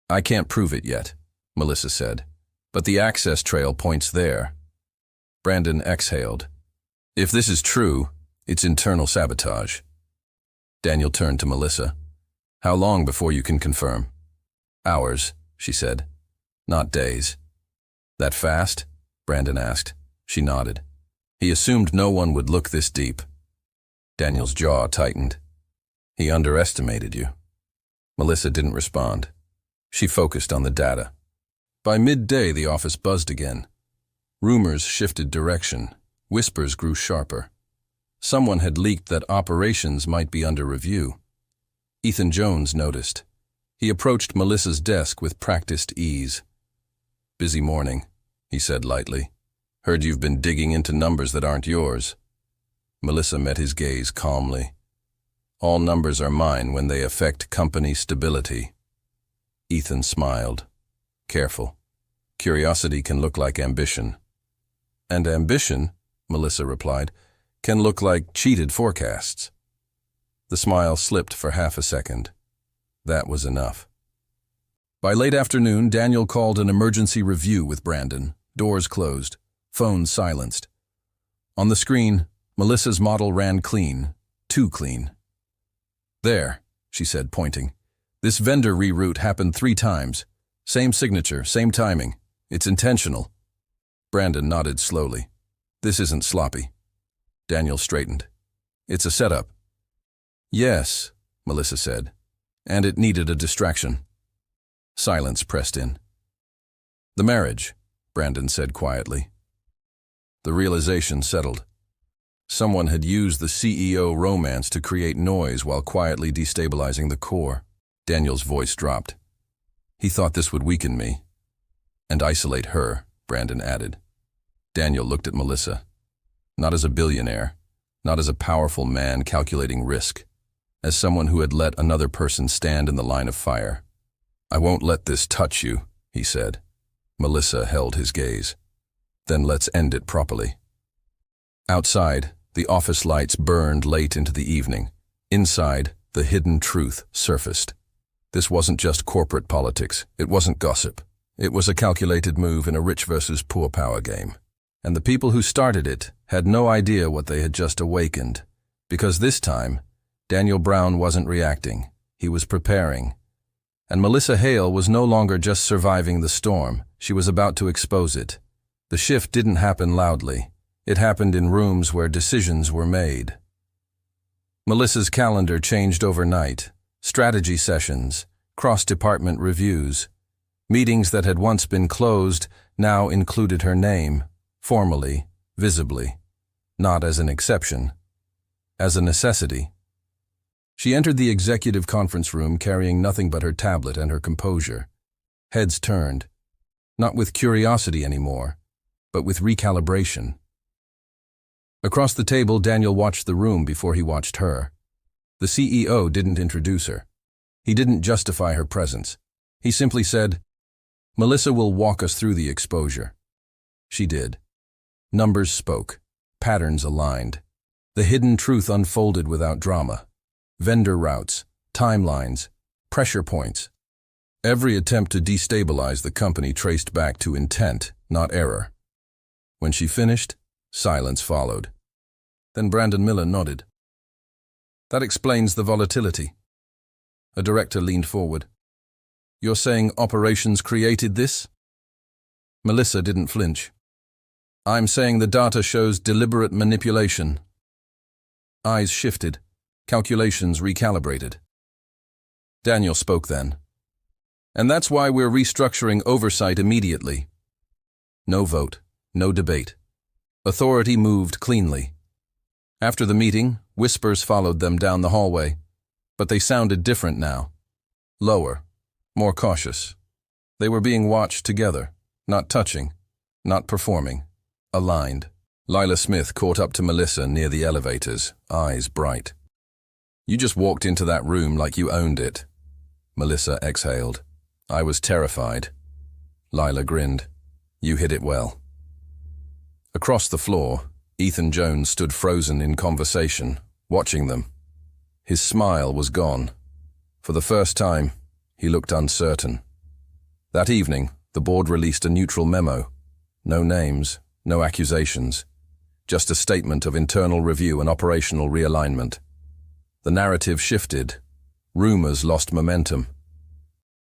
I can't prove it yet, Melissa said, but the access trail points there. Brandon exhaled. If this is true, it's internal sabotage. Daniel turned to Melissa. How long before you can confirm? Hours, she said. Not days. That fast? Brandon asked. She nodded. He assumed no one would look this deep. Daniel's jaw tightened. He underestimated you. Melissa didn't respond. She focused on the data. By midday, the office buzzed again. Rumors shifted direction. Whispers grew sharper. Someone had leaked that operations might be under review. Ethan Jones noticed. He approached Melissa's desk with practiced ease. Busy morning, he said lightly. Heard you've been digging into numbers that aren't yours. Melissa met his gaze calmly. All numbers are mine when they affect company stability. Ethan smiled. Careful. Curiosity can look like ambition. And ambition, Melissa replied, can look like cheated forecasts. The smile slipped for half a second. That was enough. By late afternoon, Daniel called an emergency review with Brandon. Doors closed. Phones silenced. On the screen, Melissa's model ran clean. Too clean. There, she said, pointing. This vendor reroute happened 3 times. Same signature, same timing. It's intentional. Brandon nodded slowly. This isn't sloppy. Daniel straightened. It's a setup. Yes, Melissa said. And it needed a distraction. Silence pressed in. The marriage, Brandon said quietly. The realization settled. Someone had used the CEO romance to create noise while quietly destabilizing the core. Daniel's voice dropped. He thought this would weaken me. And isolate her, Brandon added. Daniel looked at Melissa. Not as a billionaire, not as a powerful man calculating risk, as someone who had let another person stand in the line of fire. I won't let this touch you, he said. Melissa held his gaze. Then let's end it properly. Outside, the office lights burned late into the evening. Inside, the hidden truth surfaced. This wasn't just corporate politics. It wasn't gossip. It was a calculated move in a rich versus poor power game. And the people who started it had no idea what they had just awakened. Because this time, Daniel Brown wasn't reacting. He was preparing. And Melissa Hale was no longer just surviving the storm. She was about to expose it. The shift didn't happen loudly. It happened in rooms where decisions were made. Melissa's calendar changed overnight. Strategy sessions, cross-department reviews. Meetings that had once been closed now included her name, formally, visibly, not as an exception, as a necessity. She entered the executive conference room carrying nothing but her tablet and her composure. Heads turned, not with curiosity anymore, but with recalibration. Across the table, Daniel watched the room before he watched her. The CEO didn't introduce her. He didn't justify her presence. He simply said, Melissa will walk us through the exposure. She did. Numbers spoke. Patterns aligned. The hidden truth unfolded without drama. Vendor routes, timelines, pressure points. Every attempt to destabilize the company traced back to intent, not error. When she finished, silence followed. Then Brandon Miller nodded. That explains the volatility. A director leaned forward. You're saying operations created this? Melissa didn't flinch. I'm saying the data shows deliberate manipulation. Eyes shifted, calculations recalibrated. Daniel spoke then. And that's why we're restructuring oversight immediately. No vote, no debate. Authority moved cleanly. After the meeting, whispers followed them down the hallway, but they sounded different now. Lower, more cautious. They were being watched together, not touching, not performing, aligned. Lila Smith caught up to Melissa near the elevators, eyes bright. You just walked into that room like you owned it. Melissa exhaled. I was terrified. Lila grinned. You hid it well. Across the floor, Ethan Jones stood frozen in conversation, watching them. His smile was gone. For the first time, he looked uncertain. That evening, the board released a neutral memo. No names, no accusations. Just a statement of internal review and operational realignment. The narrative shifted. Rumors lost momentum.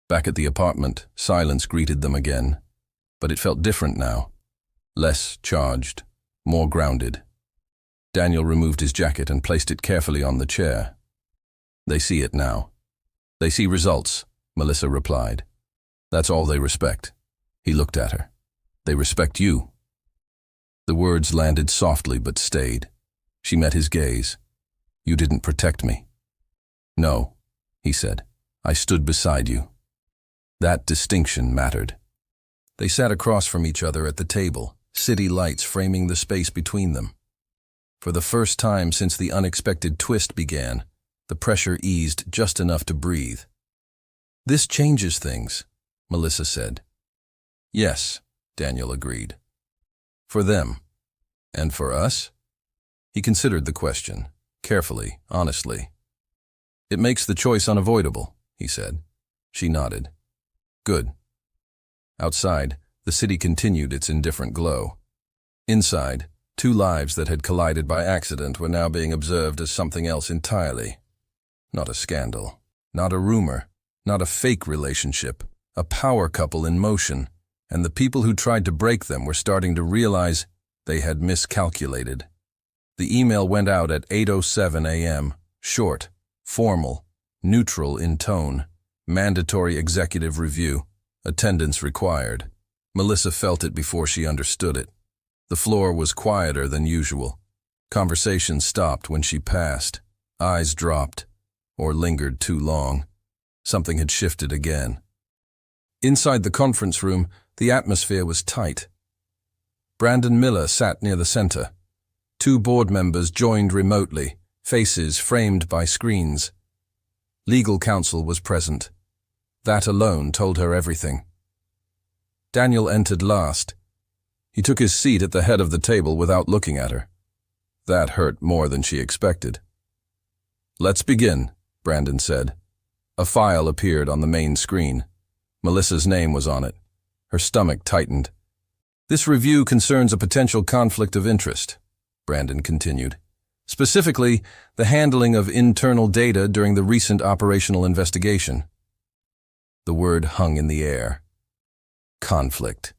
Back at the apartment, silence greeted them again. But it felt different now. Less charged, more grounded. Daniel removed his jacket and placed it carefully on the chair. They see it now. They see results, Melissa replied. That's all they respect. He looked at her. They respect you. The words landed softly but stayed. She met his gaze. You didn't protect me. No, he said. I stood beside you. That distinction mattered. They sat across from each other at the table, city lights framing the space between them. For the first time since the unexpected twist began, the pressure eased just enough to breathe. This changes things, Melissa said. Yes, Daniel agreed. For them. And for us? He considered the question, carefully, honestly. It makes the choice unavoidable, he said. She nodded. Good. Outside, the city continued its indifferent glow. Inside, two lives that had collided by accident were now being observed as something else entirely. Not a scandal, not a rumor, not a fake relationship, a power couple in motion, and the people who tried to break them were starting to realize they had miscalculated. The email went out at 8:07 a.m., short, formal, neutral in tone, mandatory executive review, attendance required. Melissa felt it before she understood it. The floor was quieter than usual. Conversation stopped when she passed. Eyes dropped, or lingered too long. Something had shifted again. Inside the conference room, the atmosphere was tight. Brandon Miller sat near the center. Two board members joined remotely, faces framed by screens. Legal counsel was present. That alone told her everything. Daniel entered last. He took his seat at the head of the table without looking at her. That hurt more than she expected. Let's begin, Brandon said. A file appeared on the main screen. Melissa's name was on it. Her stomach tightened. This review concerns a potential conflict of interest, Brandon continued. Specifically, the handling of internal data during the recent operational investigation. The word hung in the air. Conflict.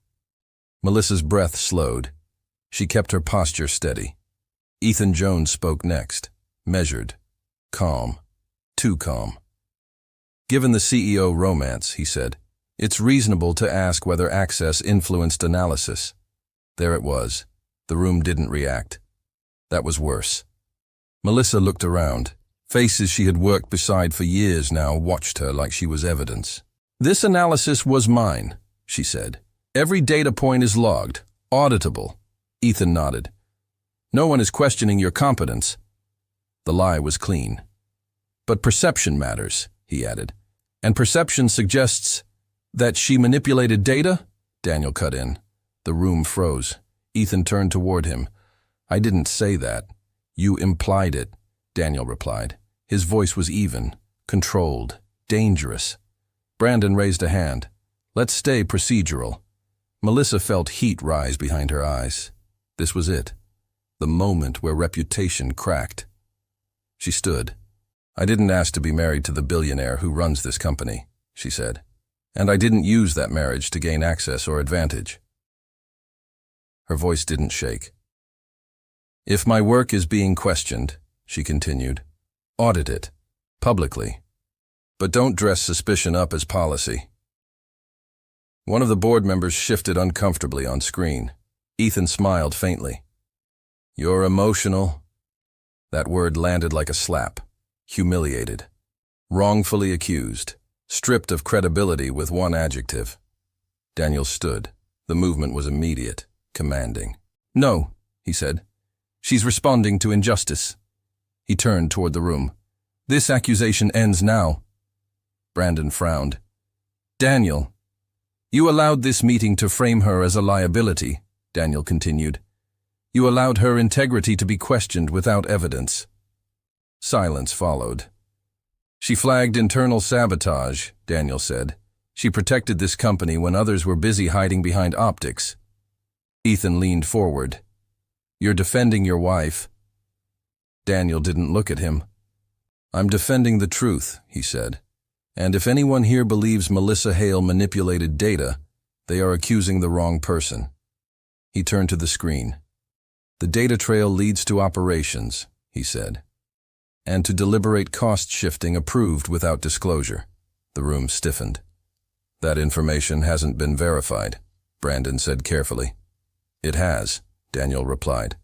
Melissa's breath slowed. She kept her posture steady. Ethan Jones spoke next, measured, calm, too calm. Given the CEO romance, he said, it's reasonable to ask whether access influenced analysis. There it was. The room didn't react. That was worse. Melissa looked around. Faces she had worked beside for years now watched her like she was evidence. This analysis was mine, she said. Every data point is logged, auditable. Ethan nodded. No one is questioning your competence. The lie was clean. But perception matters, he added. And perception suggests that she manipulated data? Daniel cut in. The room froze. Ethan turned toward him. I didn't say that. You implied it, Daniel replied. His voice was even, controlled, dangerous. Brandon raised a hand. Let's stay procedural. Melissa felt heat rise behind her eyes. This was it. The moment where reputation cracked. She stood. I didn't ask to be married to the billionaire who runs this company, she said. And I didn't use that marriage to gain access or advantage. Her voice didn't shake. If my work is being questioned, she continued, audit it, publicly. But don't dress suspicion up as policy. One of the board members shifted uncomfortably on screen. Ethan smiled faintly. You're emotional. That word landed like a slap. Humiliated. Wrongfully accused. Stripped of credibility with one adjective. Daniel stood. The movement was immediate, commanding. No, he said. She's responding to injustice. He turned toward the room. This accusation ends now. Brandon frowned. Daniel, you allowed this meeting to frame her as a liability, Daniel continued. You allowed her integrity to be questioned without evidence. Silence followed. She flagged internal sabotage, Daniel said. She protected this company when others were busy hiding behind optics. Ethan leaned forward. You're defending your wife. Daniel didn't look at him. I'm defending the truth, he said. And if anyone here believes Melissa Hale manipulated data, they are accusing the wrong person. He turned to the screen. The data trail leads to operations, he said. And to deliberate cost shifting approved without disclosure. The room stiffened. That information hasn't been verified, Brandon said carefully. It has, Daniel replied.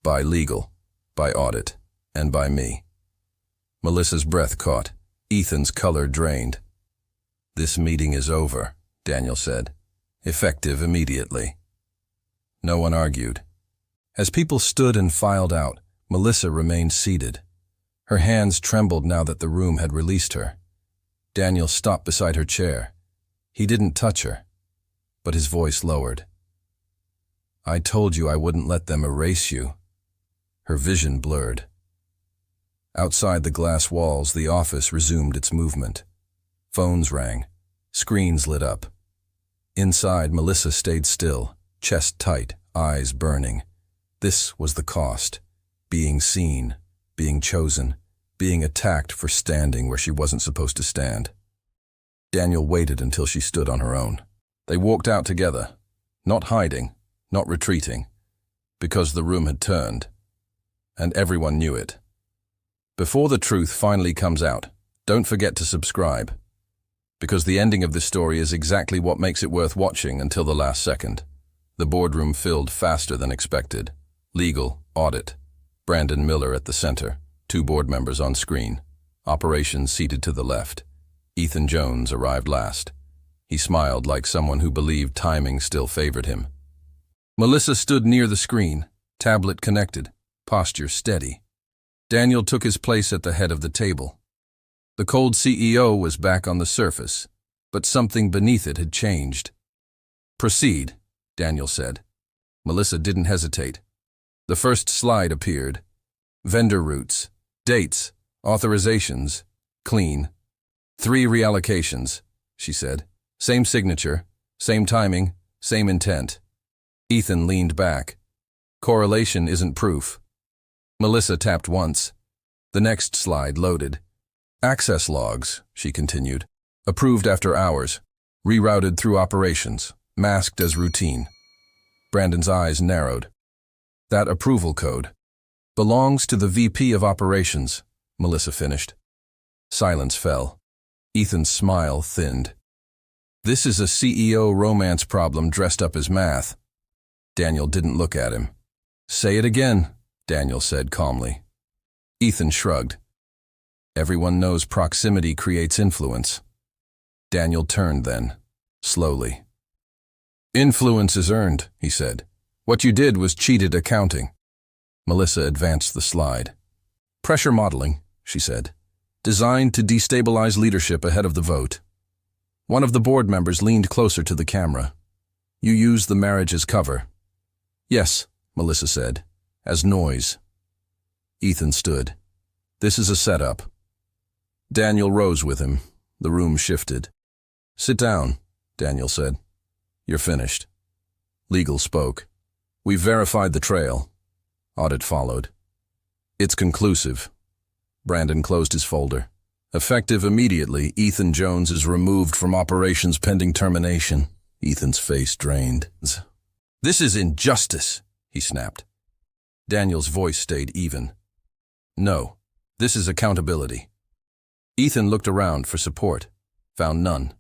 By legal, by audit, and by me. Melissa's breath caught. Ethan's color drained. This meeting is over, Daniel said. Effective immediately. No one argued. As people stood and filed out, Melissa remained seated. Her hands trembled now that the room had released her. Daniel stopped beside her chair. He didn't touch her, but his voice lowered. I told you I wouldn't let them erase you. Her vision blurred. Outside the glass walls, the office resumed its movement. Phones rang. Screens lit up. Inside, Melissa stayed still, chest tight, eyes burning. This was the cost. Being seen, being chosen, being attacked for standing where she wasn't supposed to stand. Daniel waited until she stood on her own. They walked out together, not hiding, not retreating, because the room had turned, and everyone knew it. Before the truth finally comes out, don't forget to subscribe, because the ending of this story is exactly what makes it worth watching until the last second. The boardroom filled faster than expected. Legal, audit. Brandon Miller at the center, 2 board members on screen. Operations seated to the left. Ethan Jones arrived last. He smiled like someone who believed timing still favored him. Melissa stood near the screen, tablet connected, posture steady. Daniel took his place at the head of the table. The cold CEO was back on the surface, but something beneath it had changed. Proceed, Daniel said. Melissa didn't hesitate. The first slide appeared. Vendor routes, dates, authorizations, clean. 3 reallocations, she said. Same signature, same timing, same intent. Ethan leaned back. Correlation isn't proof. Melissa tapped once. The next slide loaded. Access logs, she continued. Approved after hours. Rerouted through operations. Masked as routine. Brandon's eyes narrowed. That approval code belongs to the VP of operations, Melissa finished. Silence fell. Ethan's smile thinned. This is a CEO romance problem dressed up as math. Daniel didn't look at him. Say it again, Daniel said calmly. Ethan shrugged. Everyone knows proximity creates influence. Daniel turned then, slowly. Influence is earned, he said. What you did was cheated accounting. Melissa advanced the slide. Pressure modeling, she said. Designed to destabilize leadership ahead of the vote. One of the board members leaned closer to the camera. You used the marriage as cover. Yes, Melissa said, as noise. Ethan stood. This is a setup. Daniel rose with him. The room shifted. Sit down, Daniel said. You're finished. Legal spoke. We've verified the trail. Audit followed. It's conclusive. Brandon closed his folder. Effective immediately, Ethan Jones is removed from operations pending termination. Ethan's face drained. This is injustice, he snapped. Daniel's voice stayed even. No, this is accountability. Ethan looked around for support, found none.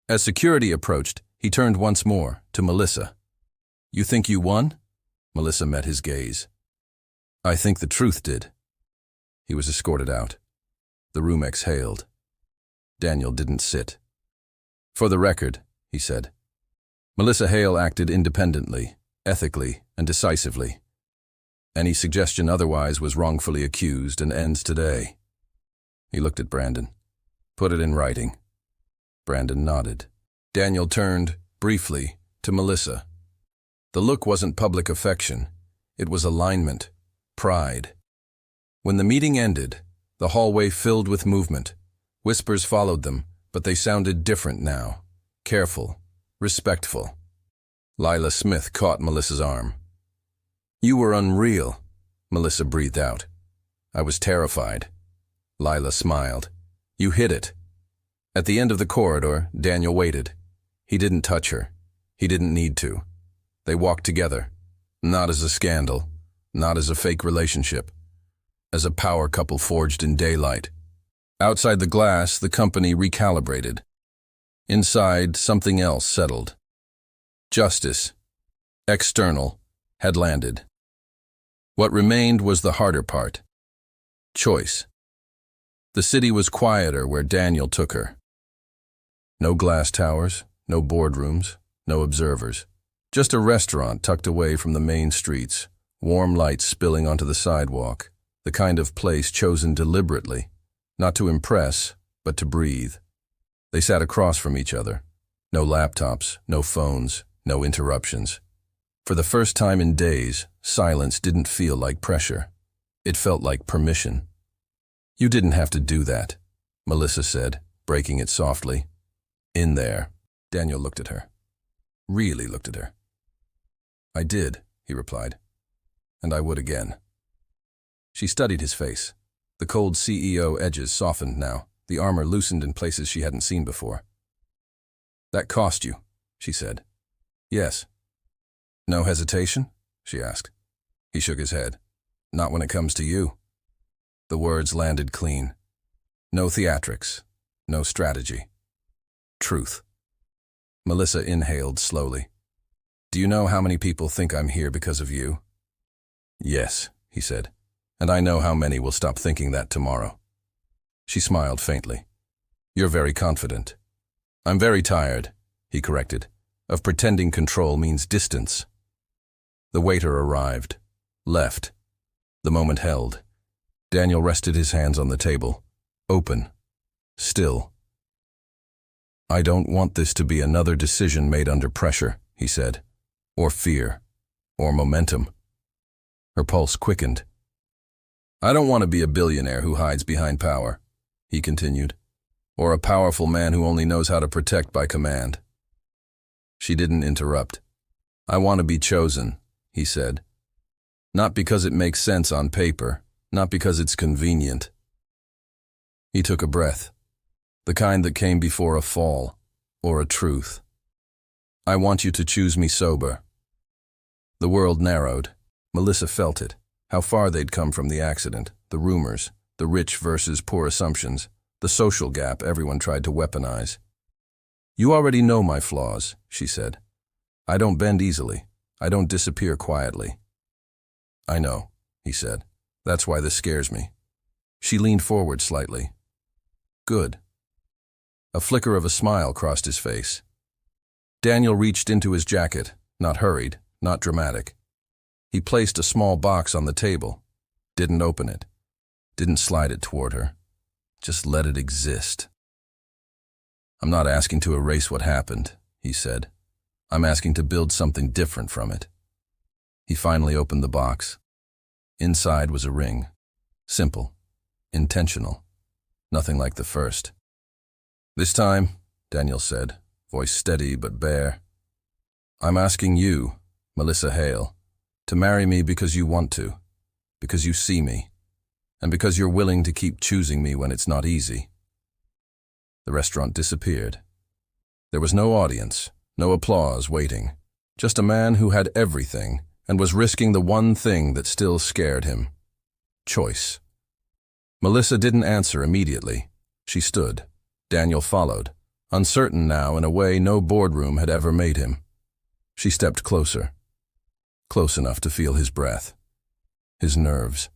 As security approached, he turned once more to Melissa. You think you won? Melissa met his gaze. I think the truth did. He was escorted out. The room exhaled. Daniel didn't sit. For the record, he said. Melissa Hale acted independently, ethically, and decisively. Any suggestion otherwise was wrongfully accused and ends today. He looked at Brandon. Put it in writing. Brandon nodded. Daniel turned, briefly, to Melissa. The look wasn't public affection. It was alignment, pride. When the meeting ended, the hallway filled with movement. Whispers followed them, but they sounded different now. Careful, respectful. Lila Smith caught Melissa's arm. "You were unreal," Melissa breathed out. "I was terrified." Lila smiled. "You hit it." At the end of the corridor, Daniel waited. He didn't touch her. He didn't need to. They walked together, not as a scandal, not as a fake relationship, as a power couple forged in daylight. Outside the glass, the company recalibrated. Inside, something else settled. Justice, external, had landed. What remained was the harder part. Choice. The city was quieter where Daniel took her. No glass towers, no boardrooms, no observers. Just a restaurant tucked away from the main streets, warm lights spilling onto the sidewalk, the kind of place chosen deliberately, not to impress, but to breathe. They sat across from each other. No laptops, no phones, no interruptions. For the first time in days, silence didn't feel like pressure. It felt like permission. "You didn't have to do that," Melissa said, breaking it softly. "In there." Daniel looked at her. Really looked at her. "I did," he replied. "And I would again." She studied his face. The cold CEO edges softened now, the armor loosened in places she hadn't seen before. "That cost you," she said. "Yes." "No hesitation?" she asked. He shook his head. "Not when it comes to you." The words landed clean. No theatrics, no strategy. Truth. Melissa inhaled slowly. "Do you know how many people think I'm here because of you?" "Yes," he said. "And I know how many will stop thinking that tomorrow." She smiled faintly. "You're very confident." "I'm very tired," he corrected, "of pretending control means distance." The waiter arrived. Left. The moment held. Daniel rested his hands on the table. Open. Still. "I don't want this to be another decision made under pressure," he said. "Or fear. Or momentum." Her pulse quickened. "I don't want to be a billionaire who hides behind power," he continued. "Or a powerful man who only knows how to protect by command." She didn't interrupt. "I want to be chosen," he said. "Not because it makes sense on paper, not because it's convenient." He took a breath, the kind that came before a fall, or a truth. "I want you to choose me sober." The world narrowed. Melissa felt it, how far they'd come from the accident, the rumors, the rich versus poor assumptions, the social gap everyone tried to weaponize. "You already know my flaws," she said. "I don't bend easily. I don't disappear quietly." "I know," he said. "That's why this scares me." She leaned forward slightly. "Good." A flicker of a smile crossed his face. Daniel reached into his jacket, not hurried, not dramatic. He placed a small box on the table, didn't open it, didn't slide it toward her, just let it exist. "I'm not asking to erase what happened," he said. "I'm asking to build something different from it." He finally opened the box. Inside was a ring. Simple, intentional, nothing like the first. "This time," Daniel said, voice steady but bare, "I'm asking you, Melissa Hale, to marry me because you want to, because you see me, and because you're willing to keep choosing me when it's not easy." The restaurant disappeared. There was no audience, no applause waiting, just a man who had everything and was risking the one thing that still scared him. Choice. Melissa didn't answer immediately. She stood. Daniel followed, uncertain now in a way no boardroom had ever made him. She stepped closer. Close enough to feel his breath, his nerves.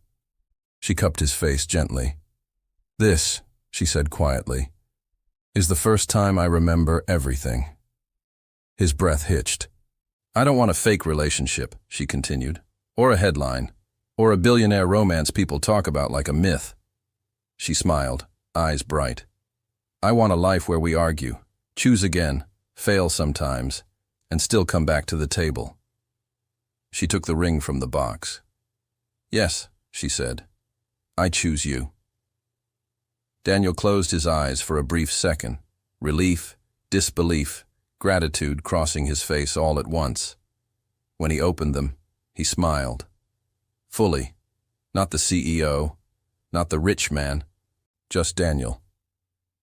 She cupped his face gently. "This," she said quietly, "is the first time I remember everything." His breath hitched. "I don't want a fake relationship," she continued, "or a headline, or a billionaire romance people talk about like a myth." She smiled, eyes bright. "I want a life where we argue, choose again, fail sometimes, and still come back to the table." She took the ring from the box. "Yes," she said. "I choose you." Daniel closed his eyes for a brief second. Relief, disbelief, gratitude crossing his face all at once. When he opened them, he smiled. Fully. Not the CEO, not the rich man, just Daniel.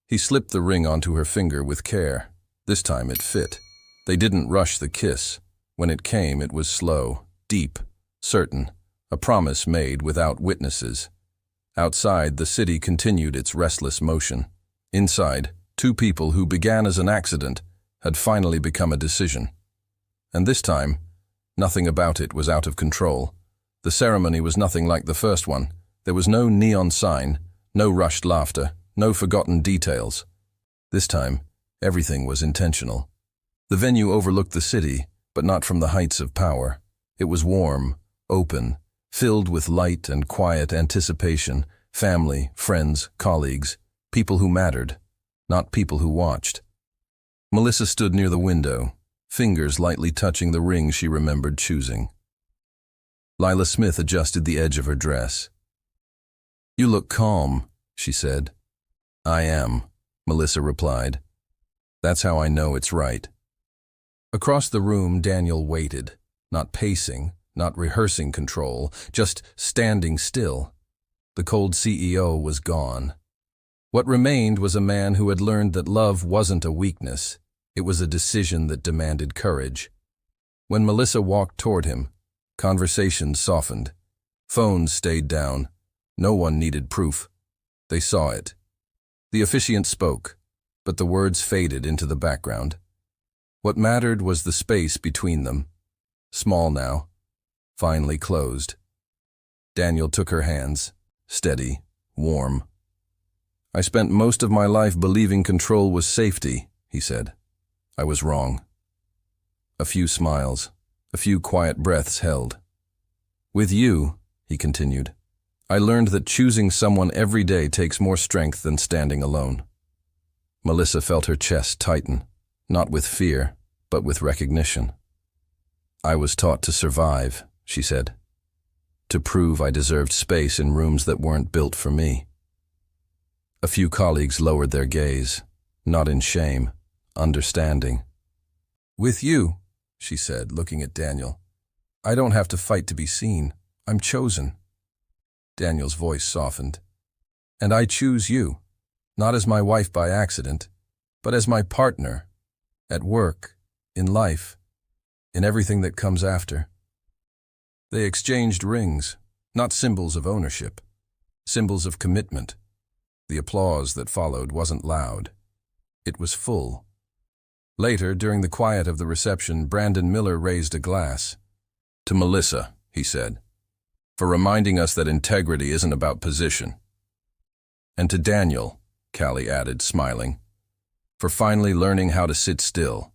He slipped the ring onto her finger with care. This time it fit. They didn't rush the kiss. When it came, it was slow, deep, certain, a promise made without witnesses. Outside, the city continued its restless motion. Inside, two people who began as an accident had finally become a decision. And this time, nothing about it was out of control. The ceremony was nothing like the first one. There was no neon sign, no rushed laughter, no forgotten details. This time, everything was intentional. The venue overlooked the city, but not from the heights of power. It was warm, open, filled with light and quiet anticipation, family, friends, colleagues, people who mattered, not people who watched. Melissa stood near the window, fingers lightly touching the ring she remembered choosing. Lila Smith adjusted the edge of her dress. "You look calm," she said. "I am," Melissa replied. "That's how I know it's right." Across the room, Daniel waited, not pacing, not rehearsing control, just standing still. The cold CEO was gone. What remained was a man who had learned that love wasn't a weakness. It was a decision that demanded courage. When Melissa walked toward him, conversations softened. Phones stayed down. No one needed proof. They saw it. The officiant spoke, but the words faded into the background. What mattered was the space between them. Small now, finally closed. Daniel took her hands, steady, warm. "I spent most of my life believing control was safety," he said. "I was wrong." A few smiles, a few quiet breaths held. "With you," he continued, "I learned that choosing someone every day takes more strength than standing alone." Melissa felt her chest tighten, not with fear, but with recognition. "I was taught to survive," she said, "to prove I deserved space in rooms that weren't built for me." A few colleagues lowered their gaze, not in shame, understanding. "With you," she said, looking at Daniel, "I don't have to fight to be seen. I'm chosen." Daniel's voice softened. "And I choose you, not as my wife by accident, but as my partner, at work, in life, in everything that comes after." They exchanged rings, not symbols of ownership, symbols of commitment. The applause that followed wasn't loud. It was full. Later, during the quiet of the reception, Brandon Miller raised a glass. "To Melissa," he said, "for reminding us that integrity isn't about position." "And to Daniel," Callie added, smiling, "for finally learning how to sit still."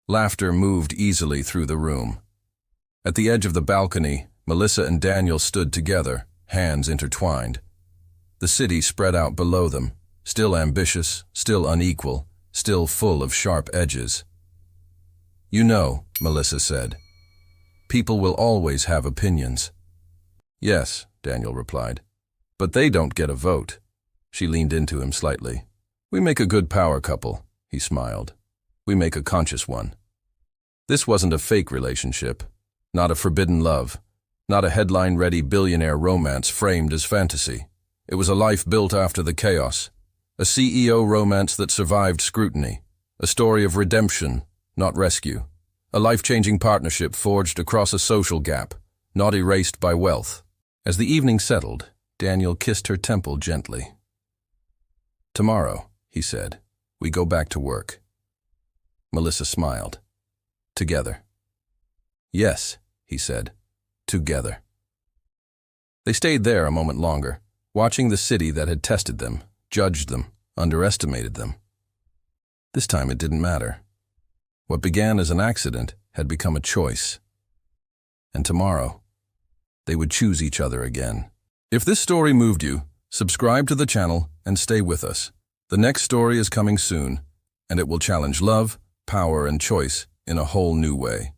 Laughter moved easily through the room. At the edge of the balcony, Melissa and Daniel stood together, hands intertwined. The city spread out below them, still ambitious, still unequal, still full of sharp edges. "You know," Melissa said, "people will always have opinions." "Yes," Daniel replied, "but they don't get a vote." She leaned into him slightly. "We make a good power couple," he smiled. "We make a conscious one." This wasn't a fake relationship, not a forbidden love, not a headline-ready billionaire romance framed as fantasy. It was a life built after the chaos, a CEO romance that survived scrutiny, a story of redemption, not rescue, a life-changing partnership forged across a social gap, not erased by wealth. As the evening settled, Daniel kissed her temple gently. "Tomorrow," he said, "we go back to work." Melissa smiled. "Together." "Yes," he said, "together." They stayed there a moment longer, watching the city that had tested them, judged them, underestimated them. This time it didn't matter. What began as an accident had become a choice. And tomorrow, they would choose each other again. If this story moved you, subscribe to the channel and stay with us. The next story is coming soon, and it will challenge love, power, and choice in a whole new way.